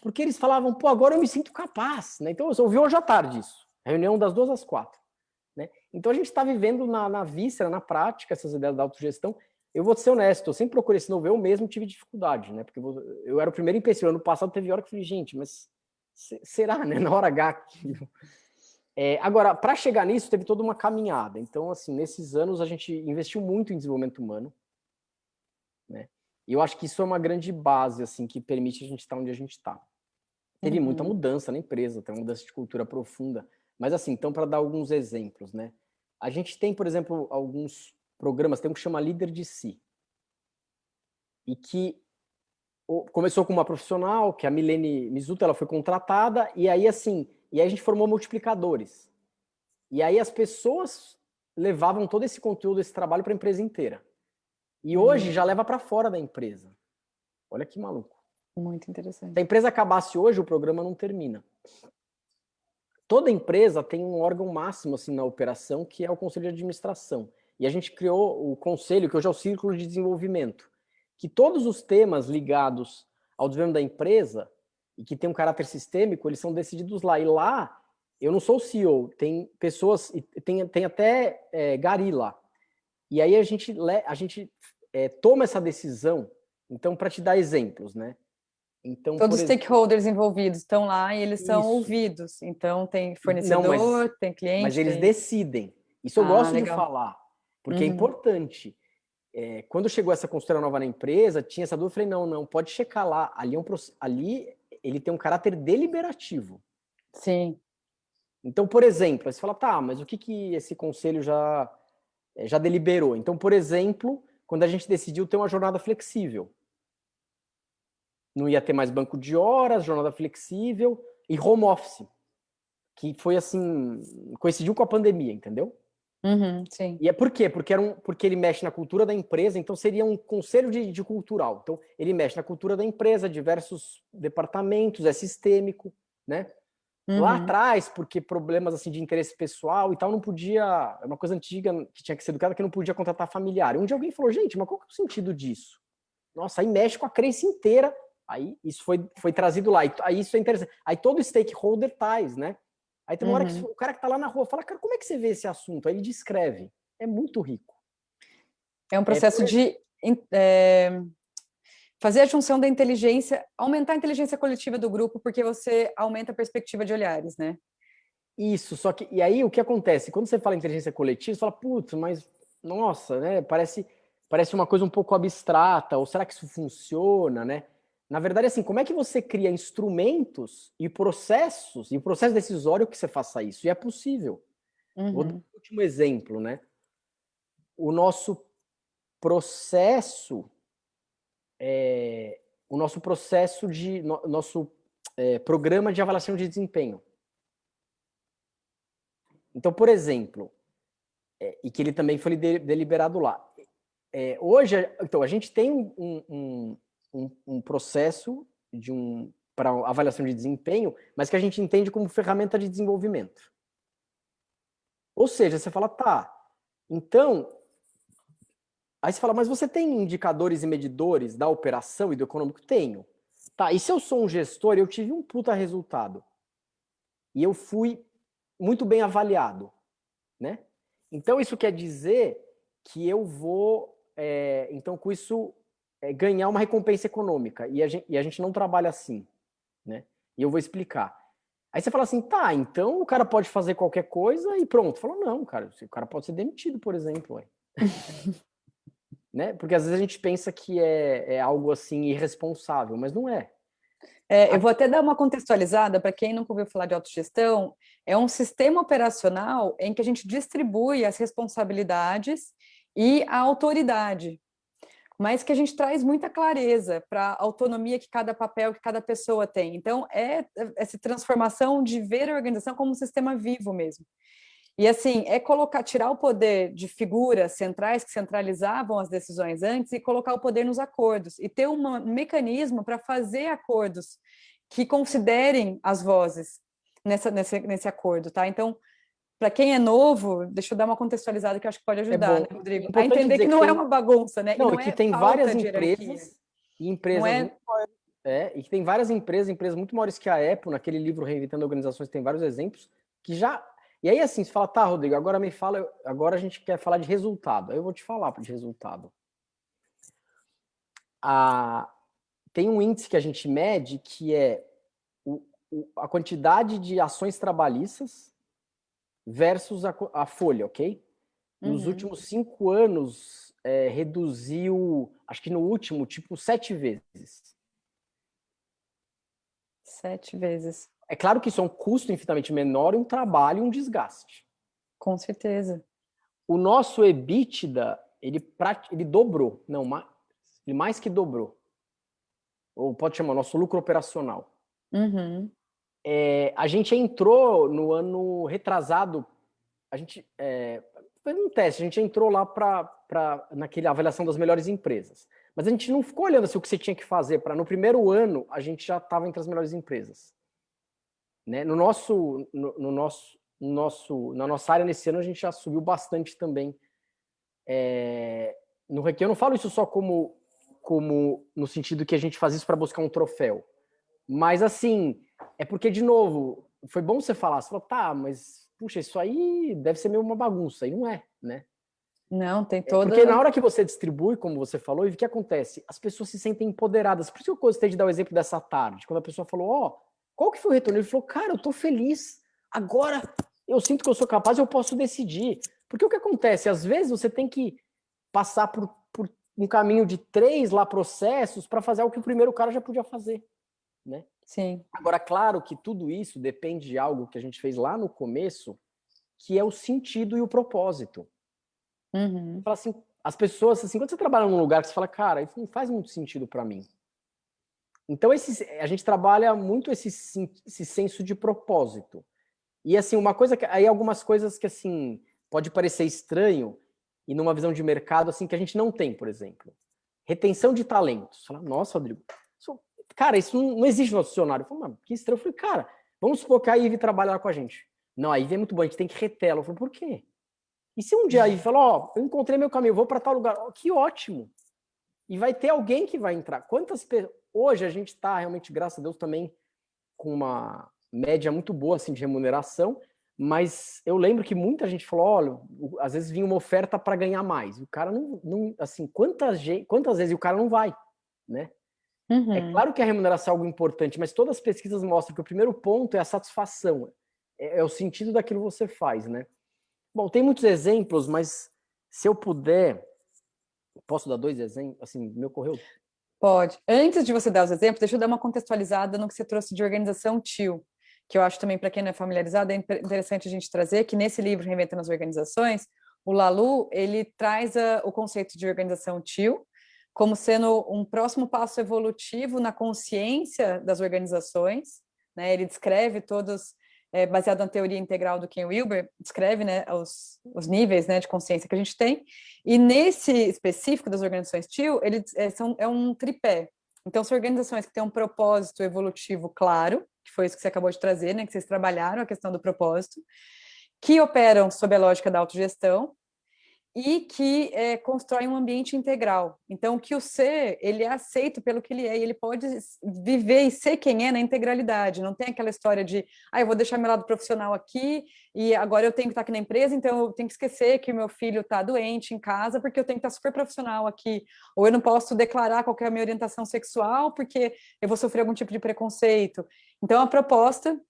Porque eles falavam, agora eu me sinto capaz, né? Então, eu ouvi hoje à tarde isso, reunião das 2 às 4, né? Então, a gente está vivendo na víscera, na prática, essas ideias da autogestão. Eu vou ser honesto, eu sempre procurei esse novo, eu mesmo tive dificuldade, né? Porque eu era o primeiro empecilho. Ano passado teve hora que eu falei, gente, mas será, né? Na hora H. Agora, para chegar nisso, teve toda uma caminhada. Então, assim, nesses anos a gente investiu muito em desenvolvimento humano, né? E eu acho que isso é uma grande base, assim, que permite a gente estar onde a gente está. Teve muita Uhum. mudança na empresa, tem uma mudança de cultura profunda. Mas, assim, então, para dar alguns exemplos, né? A gente tem, por exemplo, alguns programas, tem um que chama Líder de Si, e que começou com uma profissional, que é a Milene Mizuta, ela foi contratada, e aí, assim, a gente formou multiplicadores. E aí as pessoas levavam todo esse conteúdo, esse trabalho para a empresa inteira. E hoje já leva para fora da empresa. Olha que maluco. Muito Se a interessante. empresa acabasse hoje, o programa não termina. Toda empresa tem um órgão máximo assim na operação, que é o conselho de administração. E a gente criou o conselho, que hoje é o círculo de desenvolvimento, que todos os temas ligados ao desenvolvimento da empresa e que tem um caráter sistêmico, eles são decididos lá. E lá, eu não sou o CEO, tem pessoas, tem até gari lá. E aí a gente toma essa decisão. Então, para te dar exemplos, né? Então, Todos por os exemplo, stakeholders envolvidos estão lá e eles são isso. ouvidos. Então, tem Não, fornecedor, tem mas cliente, eles tem. decidem. Isso eu Ah, gosto de legal. falar, porque é Uhum. importante. Quando chegou essa consultora nova na empresa, tinha essa dúvida, eu falei, não, pode checar lá. Ali ele tem um caráter deliberativo. Sim. Então, por exemplo, aí você fala, tá, mas o que esse conselho já deliberou? Então, por exemplo, quando a gente decidiu ter uma jornada flexível. Não ia ter mais banco de horas, jornada flexível e home office, que foi assim, coincidiu com a pandemia, entendeu? Uhum, sim. E é por quê? Porque ele mexe na cultura da empresa, então seria um conselho de cultural. Então, ele mexe na cultura da empresa, diversos departamentos, é sistêmico, né? Lá Uhum. atrás, porque problemas assim de interesse pessoal e tal, não podia, é uma coisa antiga que tinha que ser educada, que não podia contratar familiar. Um dia alguém falou, gente, mas qual que é o sentido disso? Nossa, aí mexe com a crença inteira. Aí isso foi trazido lá. Aí isso é interessante. Aí todo stakeholder tais, né? Aí tem uma hora que Uhum. o cara que tá lá na rua fala, cara, como é que você vê esse assunto? Aí ele descreve. É muito rico. É um processo de fazer a junção da inteligência, aumentar a inteligência coletiva do grupo, porque você aumenta a perspectiva de olhares, né? Isso, só que. E aí o que acontece? Quando você fala inteligência coletiva, você fala, putz, mas nossa, né? Parece uma coisa um pouco abstrata, ou será que isso funciona, né? Na verdade, assim, como é que você cria instrumentos e processos, e o processo decisório que você faça isso? E é possível. Vou dar Uhum. um último exemplo, né? O nosso processo, o nosso processo de nosso programa de avaliação de desempenho. Então, por exemplo, e que ele também foi deliberado lá. Hoje, então, a gente tem um processo para avaliação de desempenho, mas que a gente entende como ferramenta de desenvolvimento. Ou seja, você fala, tá, Então, aí você fala, mas você tem indicadores e medidores da operação e do econômico? Tenho. Tá, e se eu sou um gestor, eu tive um puta resultado. E eu fui muito bem avaliado, né? Então, isso quer dizer que eu vou, então, com isso, ganhar uma recompensa econômica. E a gente não trabalha assim, né? E eu vou explicar. Aí você fala assim, tá, então o cara pode fazer qualquer coisa e pronto. Falou, não, cara, o cara pode ser demitido, por exemplo. Ué. Né? Porque às vezes a gente pensa que é algo assim irresponsável, mas não é. Eu vou até dar uma contextualizada para quem nunca ouviu falar de autogestão. É um sistema operacional em que a gente distribui as responsabilidades e a autoridade, mas que a gente traz muita clareza para a autonomia que cada papel, que cada pessoa tem. Então, é essa transformação de ver a organização como um sistema vivo mesmo. E assim, tirar o poder de figuras centrais que centralizavam as decisões antes e colocar o poder nos acordos e ter um mecanismo para fazer acordos que considerem as vozes nesse acordo, tá? Então, para quem é novo, deixa eu dar uma contextualizada que eu acho que pode É ajudar, bom. né, É Rodrigo? A importante entender dizer que que não é tem. uma bagunça, né? E Não, e não que é tem falta várias de hierarquia. empresas e Não empresas é. muito maiores. E que tem várias empresas muito maiores que a Apple, naquele livro Reinventando Organizações, tem vários exemplos que já. E aí, assim, você fala, tá, Rodrigo, agora me fala, agora a gente quer falar de resultado. Aí eu vou te falar de resultado. Tem um índice que a gente mede que é a quantidade de ações trabalhistas versus a folha, ok? Nos Uhum. últimos 5 anos, reduziu, acho que no último, tipo, 7 vezes. 7 vezes, É claro que isso é um custo infinitamente menor e um trabalho e um desgaste. com certeza. O nosso EBITDA, ele dobrou. Não, ele mais que dobrou. Ou pode chamar nosso lucro operacional. Uhum. A gente entrou no ano retrasado, a gente foi um teste, a gente entrou lá naquela avaliação das melhores empresas. Mas a gente não ficou olhando assim, o que você tinha que fazer para no primeiro ano a gente já estava entre as melhores empresas. Né? Na nossa área nesse ano a gente já subiu bastante também. Eu não falo isso só como no sentido que a gente faz isso para buscar um troféu. Mas assim, é porque, de novo, foi bom você falar, você falou, tá, mas puxa, isso aí deve ser meio uma bagunça, e não é, né? Não, tem Porque toda. na hora que você distribui, como você falou, e o que acontece? As pessoas se sentem empoderadas. Por isso que eu gostei de dar o exemplo dessa tarde, quando a pessoa falou, ó, qual que foi o retorno? Ele falou, cara, eu tô feliz. Agora eu sinto que eu sou capaz, eu posso decidir. Porque o que acontece? Às vezes você tem que passar por um caminho de 3 lá processos para fazer algo que o primeiro cara já podia fazer, né? Sim. Agora, claro que tudo isso depende de algo que a gente fez lá no começo, que é o sentido e o propósito. Uhum. Fala assim, as pessoas, assim, quando você trabalha num lugar que você fala, cara, isso não faz muito sentido para mim. Então, a gente trabalha muito esse senso de propósito. E, assim, uma coisa que, aí algumas coisas que, assim, pode parecer estranho e numa visão de mercado, assim, que a gente não tem, por exemplo. Retenção de talentos. Fala, nossa, Rodrigo, cara, isso não existe no nosso dicionário. Eu falei, mano, que estranho. Eu falei, cara, vamos supor que a Ivy trabalhar com a gente. Não, a Ivy é muito boa, a gente tem que reter ela. Eu falei, por quê? E se um dia a Ivy falar, ó, eu encontrei meu caminho, eu vou para tal lugar. Oh, que ótimo. E vai ter alguém que vai entrar. Quantas pessoas... Hoje a gente está realmente, graças a Deus, também com uma média muito boa assim, de remuneração, mas eu lembro que muita gente falou, olha, às vezes vinha uma oferta para ganhar mais. O cara não assim, quantas vezes o cara não vai, né? É Uhum. claro que a remuneração é algo importante, mas todas as pesquisas mostram que o primeiro ponto é a satisfação, é o sentido daquilo que você faz, né? Bom, tem muitos exemplos, mas se eu puder, posso dar 2 exemplos? Assim, me ocorreu. Pode. Antes de você dar os exemplos, deixa eu dar uma contextualizada no que você trouxe de organização TIL, que eu acho também, para quem não é familiarizado, é interessante a gente trazer que nesse livro, Reinventando as Organizações, o Laloux, ele traz o conceito de organização TIL como sendo um próximo passo evolutivo na consciência das organizações, né? Ele descreve todos, baseado na teoria integral do Ken Wilber, descreve, né, os níveis, né, de consciência que a gente tem, e nesse específico das organizações TIL, é um tripé. Então, são organizações que têm um propósito evolutivo claro, que foi isso que você acabou de trazer, né, que vocês trabalharam a questão do propósito, que operam sob a lógica da autogestão e que constrói um ambiente integral. Então, que o ser, ele é aceito pelo que ele é, e ele pode viver e ser quem é na integralidade. Não tem aquela história de, eu vou deixar meu lado profissional aqui, e agora eu tenho que estar aqui na empresa, então eu tenho que esquecer que o meu filho está doente em casa, porque eu tenho que estar super profissional aqui. Ou eu não posso declarar qual que é a minha orientação sexual, porque eu vou sofrer algum tipo de preconceito. Então, a proposta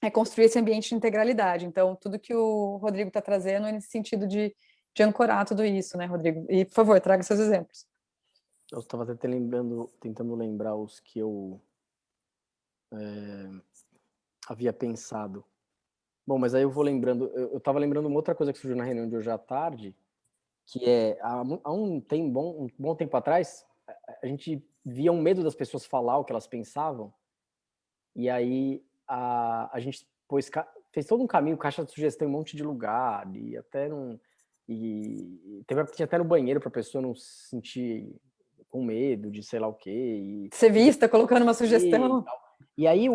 é construir esse ambiente de integralidade. Então, tudo que o Rodrigo está trazendo é nesse sentido de ancorar tudo isso, né, Rodrigo? E, por favor, traga seus exemplos. Eu estava até tentando lembrar os que eu havia pensado. Bom, mas aí eu vou lembrando, eu estava lembrando uma outra coisa que surgiu na reunião de hoje à tarde, que é, um bom tempo atrás, a gente via um medo das pessoas falar o que elas pensavam, e aí a gente fez todo um caminho, caixa de sugestão em um monte de lugar, e até não... E teve época que tinha até no banheiro para a pessoa não se sentir com medo de sei lá o quê. Ser vista, colocando uma sugestão. E aí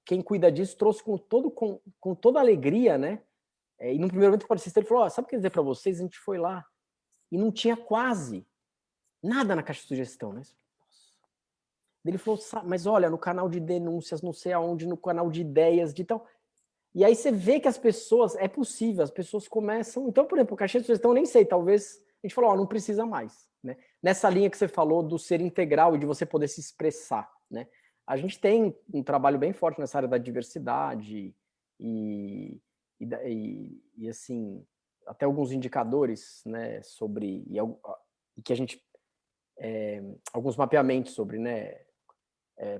quem cuida disso trouxe com toda alegria, né? E no primeiro momento o participante ele falou, sabe o que eu quer dizer para vocês? A gente foi lá e não tinha quase nada na caixa de sugestão, né? Ele falou, mas olha, no canal de denúncias, não sei aonde, no canal de ideias, de tal. E aí você vê que as pessoas, é possível, as pessoas começam... Então, por exemplo, caixa de sugestão, eu nem sei, talvez a gente falou, não precisa mais, né? Nessa linha que você falou do ser integral e de você poder se expressar, né? A gente tem um trabalho bem forte nessa área da diversidade e assim, até alguns indicadores, né, sobre... E que a gente... alguns mapeamentos sobre, né,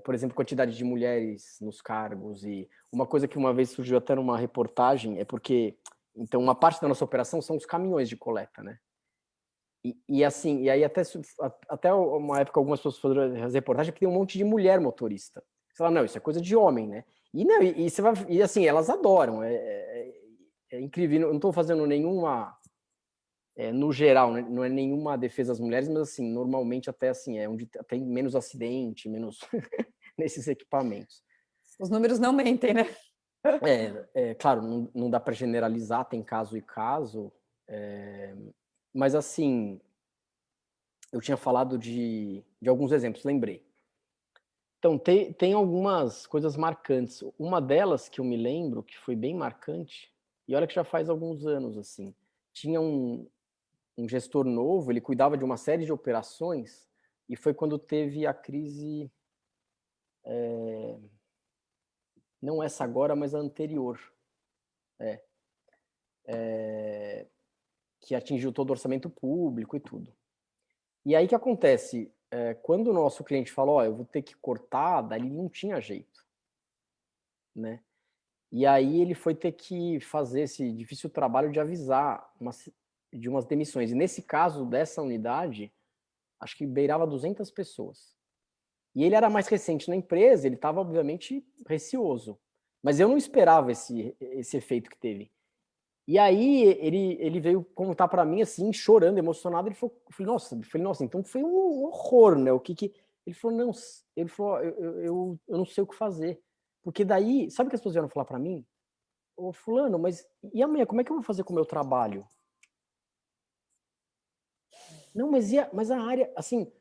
por exemplo, quantidade de mulheres nos cargos. E uma coisa que uma vez surgiu até numa reportagem é porque, então, uma parte da nossa operação são os caminhões de coleta, né? E assim, e aí até uma época algumas pessoas faziam as reportagens que tem um monte de mulher motorista. Você fala, não, isso é coisa de homem, né? E, não, e você vai, e assim, elas adoram, é incrível. Eu não estou fazendo nenhuma... no geral, né, não é nenhuma defesa das mulheres, mas assim, normalmente até assim, é onde tem menos acidente, menos nesses equipamentos. Os números não mentem, né? Claro, não dá para generalizar, tem caso e caso, mas assim, eu tinha falado de alguns exemplos, lembrei. Então, tem algumas coisas marcantes. Uma delas que eu me lembro, que foi bem marcante, e olha que já faz alguns anos, assim, tinha um gestor novo, ele cuidava de uma série de operações, e foi quando teve a crise, não essa agora, mas a anterior, que atingiu todo o orçamento público e tudo. E aí o que acontece? Quando o nosso cliente falou, eu vou ter que cortar, daí não tinha jeito, né? E aí ele foi ter que fazer esse difícil trabalho de avisar de umas demissões. E nesse caso dessa unidade, acho que beirava 200 pessoas. E ele era mais recente na empresa, ele estava, obviamente, receoso. Mas eu não esperava esse efeito que teve. E aí ele veio contar para mim, assim, chorando, emocionado. Ele falou, eu falei, nossa, então foi um horror, né? Ele falou, não, ele falou, eu não sei o que fazer. Porque daí, sabe o que as pessoas vieram falar para mim? Ô, fulano, mas e amanhã, como é que eu vou fazer com o meu trabalho? Não, mas a área, assim,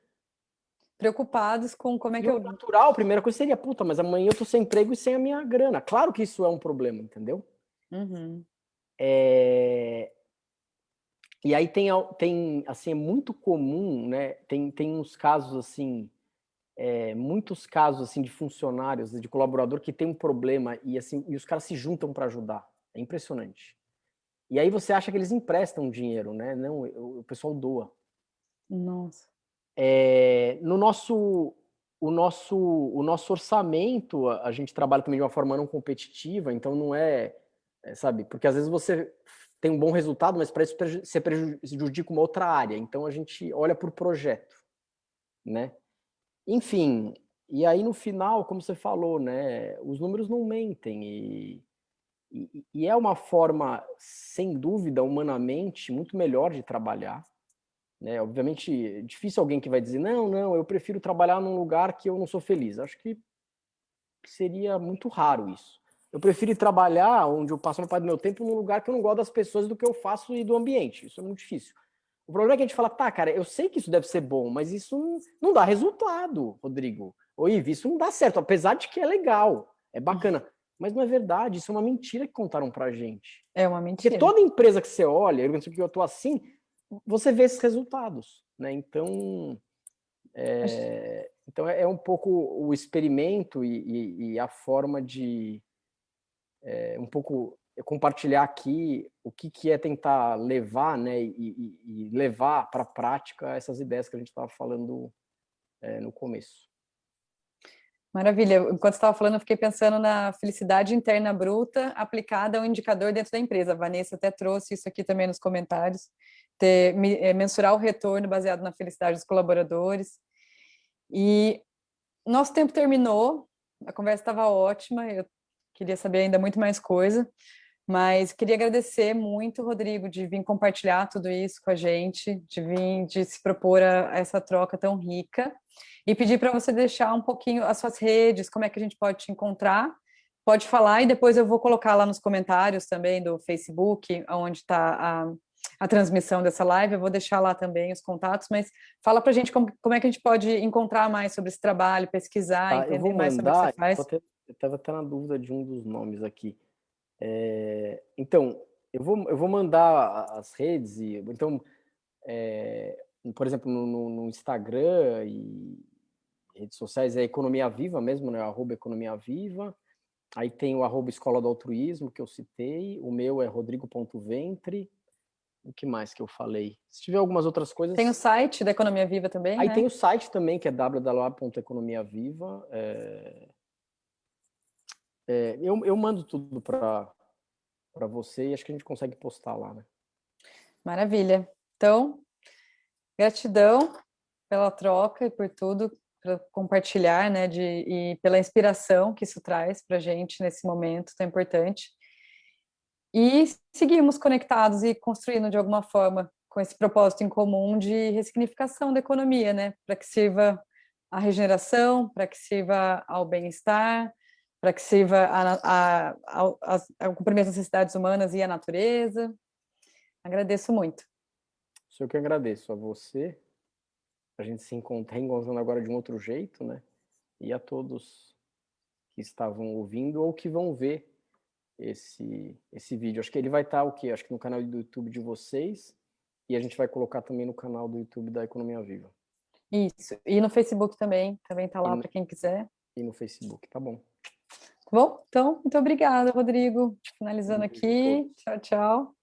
Preocupados com como é e que o eu... natural, a primeira coisa seria, puta, mas amanhã eu tô sem emprego e sem a minha grana. Claro que isso é um problema, entendeu? Uhum. E aí tem assim, é muito comum, né? Tem uns casos assim, muitos casos assim de funcionários, de colaborador que tem um problema e assim, e os caras se juntam para ajudar. É impressionante. E aí você acha que eles emprestam dinheiro, né? Não, o pessoal doa. Nossa. No nosso o nosso orçamento, a gente trabalha também de uma forma não competitiva, então não sabe, porque às vezes você tem um bom resultado, mas para isso você prejudica uma outra área, então a gente olha por projeto, né? Enfim, e aí no final, como você falou, né, os números não mentem e é uma forma, sem dúvida, humanamente, muito melhor de trabalhar, né? Obviamente, é difícil alguém que vai dizer, não, eu prefiro trabalhar num lugar que eu não sou feliz. Acho que seria muito raro isso. Eu prefiro trabalhar onde eu passo uma parte do meu tempo num lugar que eu não gosto das pessoas, do que eu faço e do ambiente. Isso é muito difícil. O problema é que a gente fala, tá, cara, eu sei que isso deve ser bom, mas isso não dá resultado, Rodrigo. Ô, Ive, isso não dá certo, apesar de que é legal, é bacana. Mas não é verdade, isso é uma mentira que contaram pra gente. É uma Porque mentira. toda empresa que você olha, eu tô assim, você vê esses resultados, né? Então, é um pouco o experimento e a forma de um pouco compartilhar aqui o que é tentar levar, né, e levar para a prática essas ideias que a gente estava falando no começo. Maravilha. Enquanto você estava falando, eu fiquei pensando na felicidade interna bruta aplicada ao indicador dentro da empresa. A Vanessa até trouxe isso aqui também nos comentários. Mensurar o retorno baseado na felicidade dos colaboradores. E nosso tempo terminou, a conversa estava ótima, eu queria saber ainda muito mais coisa, mas queria agradecer muito, Rodrigo, de vir compartilhar tudo isso com a gente, de se propor a essa troca tão rica, e pedir para você deixar um pouquinho as suas redes, como é que a gente pode te encontrar. Pode falar e depois eu vou colocar lá nos comentários também do Facebook, onde está a transmissão dessa live, eu vou deixar lá também os contatos, mas fala para a gente como é que a gente pode encontrar mais sobre esse trabalho, pesquisar, Tá, eu vou entender mais sobre o que você mandar, faz. eu estava até na dúvida de um dos nomes aqui. Então, eu vou mandar as redes, então, por exemplo, no Instagram e redes sociais é Economia Viva mesmo, né? @Economia Viva. Aí tem o @Escola do Altruísmo, que eu citei. O meu é rodrigo.ventre. O que mais que eu falei? Se tiver algumas outras Tem o coisas... site da Economia Viva também, Aí né? tem o site também, que é www.economiaviva. Eu mando tudo para você e acho que a gente consegue postar lá, né? Maravilha. Então, gratidão pela troca e por tudo, para compartilhar, né, e pela inspiração que isso traz para a gente nesse momento tão importante. E seguimos conectados e construindo de alguma forma com esse propósito em comum de ressignificação da economia, né, para que sirva à regeneração, para que sirva ao bem-estar, para que sirva ao cumprimento das necessidades humanas e à natureza. Agradeço muito. Sou eu que agradeço a você. A gente se reencontrando agora de um outro jeito, né? E a todos que estavam ouvindo ou que vão ver esse vídeo. Acho que ele vai estar o quê? Acho que no canal do YouTube de vocês e a gente vai colocar também no canal do YouTube da Economia Viva. Isso. E no Facebook também tá lá para quem quiser. E no Facebook, tá bom. Tá bom? Então, muito obrigada, Rodrigo. Finalizando Um beijo a aqui. todos. Tchau, tchau.